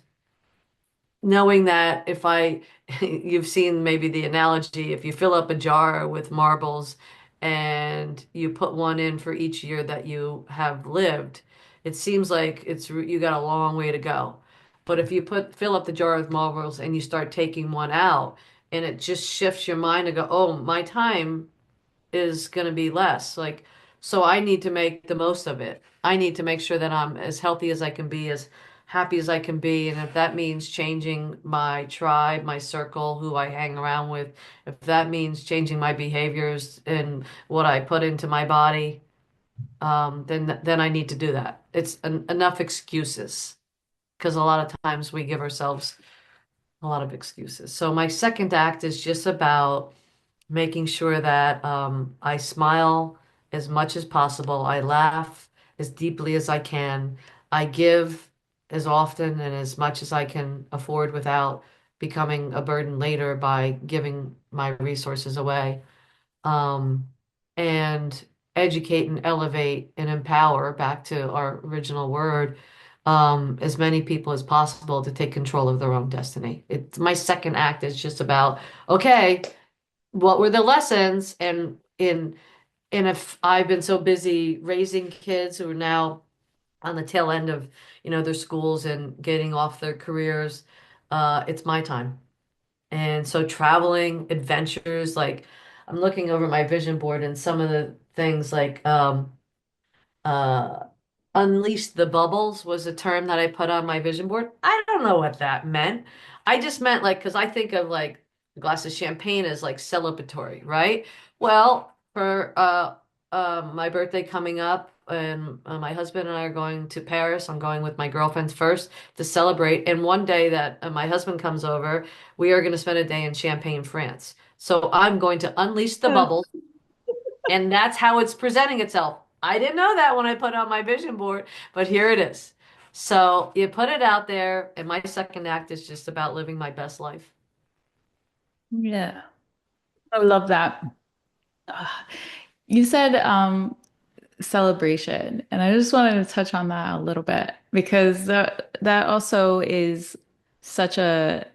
knowing that if I, you've seen maybe the analogy, if you fill up a jar with marbles and you put one in for each year that you have lived, it seems like you got a long way to go. But if you fill up the jar with marbles and you start taking one out, and it just shifts your mind to go, oh, my time is going to be less. Like, so I need to make the most of it. I need to make sure that I'm as healthy as I can be, as happy as I can be. And if that means changing my tribe, my circle, who I hang around with, if that means changing my behaviors and what I put into my body, then I need to do that. It's enough excuses, because a lot of times we give ourselves a lot of excuses. So my second act is just about making sure that I smile as much as possible. I laugh as deeply as I can. I give as often and as much as I can afford without becoming a burden later by giving my resources away. Um, and educate and elevate and empower, back to our original word, as many people as possible to take control of their own destiny. It's my second act is just about, okay, what were the lessons, and if I've been so busy raising kids who are now on the tail end of, their schools and getting off their careers, it's my time. And so traveling, adventures, like I'm looking over my vision board and some of the things like uh unleash the bubbles was a term that I put on my vision board. I don't know what that meant. I just meant like because I think of like a glass of champagne as like celebratory, right? Well, for my birthday coming up and my husband and I are going to Paris. I'm going with my girlfriends first to celebrate. And one day that my husband comes over, we are going to spend a day in Champagne, France. So I'm going to unleash the Uh, bubbles and that's how it's presenting itself. I didn't know that when I put it on my vision board, but here it is. So you put it out there, and my second act is just about living my best life. yeah, I love that. You said celebration, and I just wanted to touch on that a little bit because that also is such a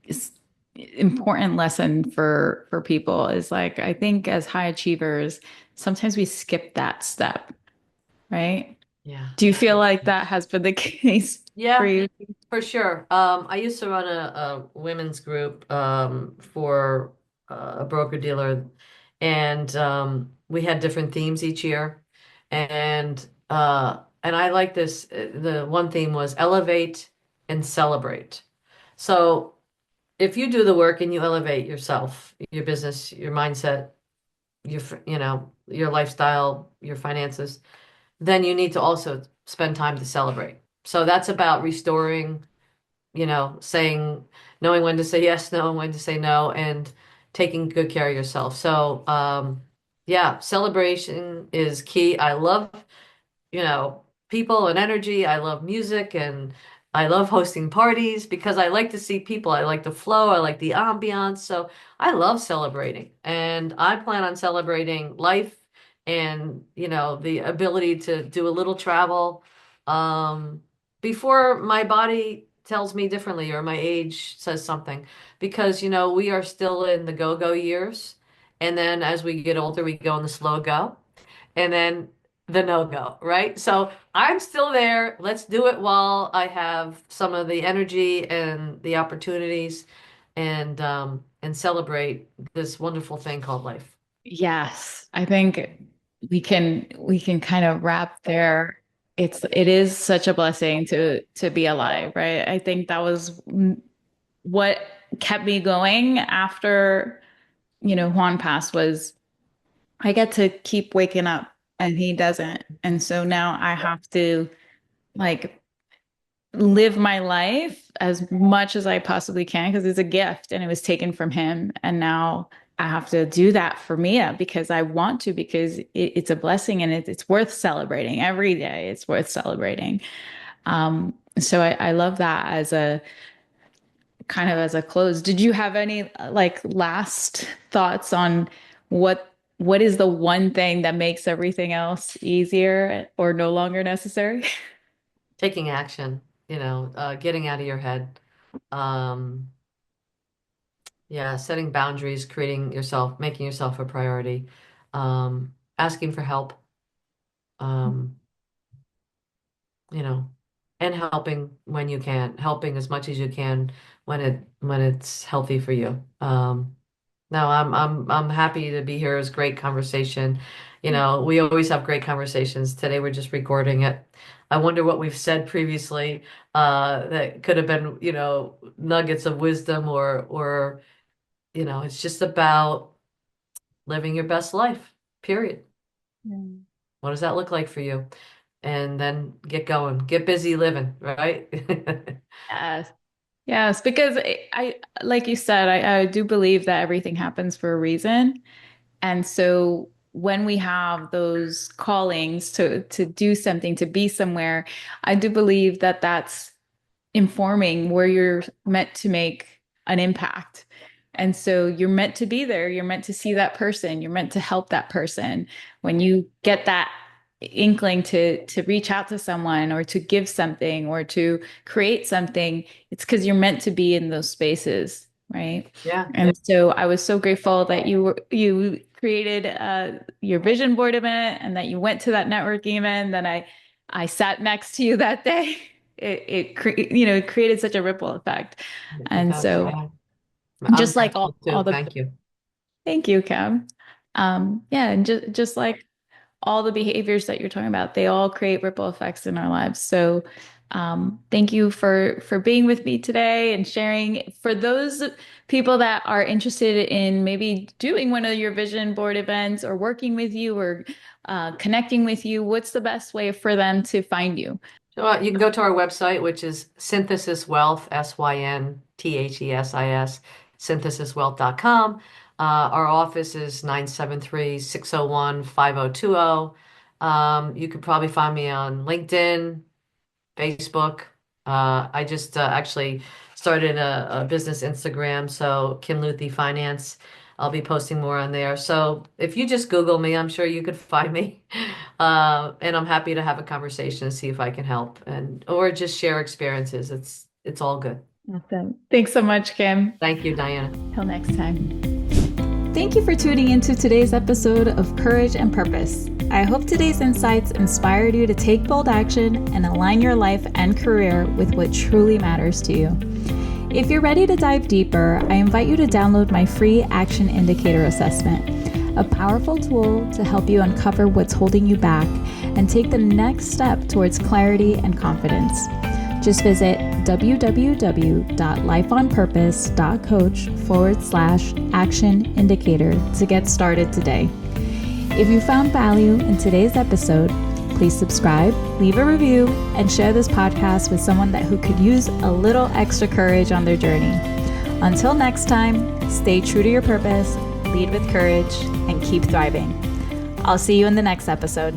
s- important lesson for people is like I think as high achievers, sometimes we skip that step, right? Yeah. Do you feel like that has been the case for Yeah, you? for sure. I used to run a women's group for a broker dealer, and we had different themes each year. And I like this. The one theme was elevate and celebrate. So if you do the work and you elevate yourself, your business, your mindset, your lifestyle, your finances, then you need to also spend time to celebrate. So that's about restoring, saying, knowing when to say yes, knowing when to say no, and taking good care of yourself. So, yeah, celebration is key. I love people and energy. I love music and I love hosting parties because I like to see people. I like the flow. I like the ambiance. So I love celebrating and I plan on celebrating life and, the ability to do a little travel, before my body tells me differently or my age says something because, we are still in the go-go years. And then as we get older, we go in the slow go and then the no-go, right? So I'm still there. Let's do it while I have some of the energy and the opportunities and celebrate this wonderful thing called life. Yes, I think we can kind of wrap there. It is such a blessing to be alive, right? I think that was what kept me going after, Juan passed was I get to keep waking up and he doesn't. And so now I have to like live my life as much as I possibly can because it's a gift and it was taken from him. And now I have to do that for Mia because I want to, because it's a blessing and it's worth celebrating every day. It's worth celebrating. So I love that as a kind of as a close. Did you have any like last thoughts on what is the one thing that makes everything else easier or no longer necessary? Taking action, getting out of your head. Um, yeah, setting boundaries, making yourself a priority, asking for help, um, you know, and helping when you can, helping as much as you can when it's healthy for you. No, I'm happy to be here. It was a great conversation. We always have great conversations. Today we're just recording it. I wonder what we've said previously, that could have been, nuggets of wisdom or it's just about living your best life, period. Mm. What does that look like for you? And then get going, get busy living, right? Yes. Yes, because like you said, I do believe that everything happens for a reason. And so when we have those callings to do something, to be somewhere, I do believe that that's informing where you're meant to make an impact. And so you're meant to be there. You're meant to see that person. You're meant to help that person. When you get that inkling to reach out to someone or to give something or to create something, it's because you're meant to be in those spaces, right? Yeah. And so I was so grateful that you created your vision board event and that you went to that networking event. That I sat next to you that day. It created such a ripple effect. It And does. so Yeah. I'm Just like grateful all too. the Thank you. thank you, Kim. Yeah, and just like all the behaviors that you're talking about, they all create ripple effects in our lives. So, thank you for being with me today and sharing. For those people that are interested in maybe doing one of your vision board events or working with you or connecting with you, what's the best way for them to find you? So you can go to our website, which is Synthesis Wealth, Synthesis, synthesiswealth.com. Our office is 973-601-5020. You could probably find me on LinkedIn, Facebook. I just actually started a business Instagram, so Kim Luthy Finance. I'll be posting more on there. So if you just Google me, I'm sure you could find me. And I'm happy to have a conversation and see if I can help and or just share experiences. It's all good. Awesome. Thanks so much, Kim. Thank you, Diana. Till next time. Thank you for tuning into today's episode of Courage and Purpose. I hope today's insights inspired you to take bold action and align your life and career with what truly matters to you. If you're ready to dive deeper, I invite you to download my free Action Indicator Assessment, a powerful tool to help you uncover what's holding you back and take the next step towards clarity and confidence. Just visit www.lifeonpurpose.coach/action indicator to get started today. If you found value in today's episode, please subscribe, leave a review, and share this podcast with someone who could use a little extra courage on their journey. Until next time, stay true to your purpose, lead with courage, and keep thriving. I'll see you in the next episode.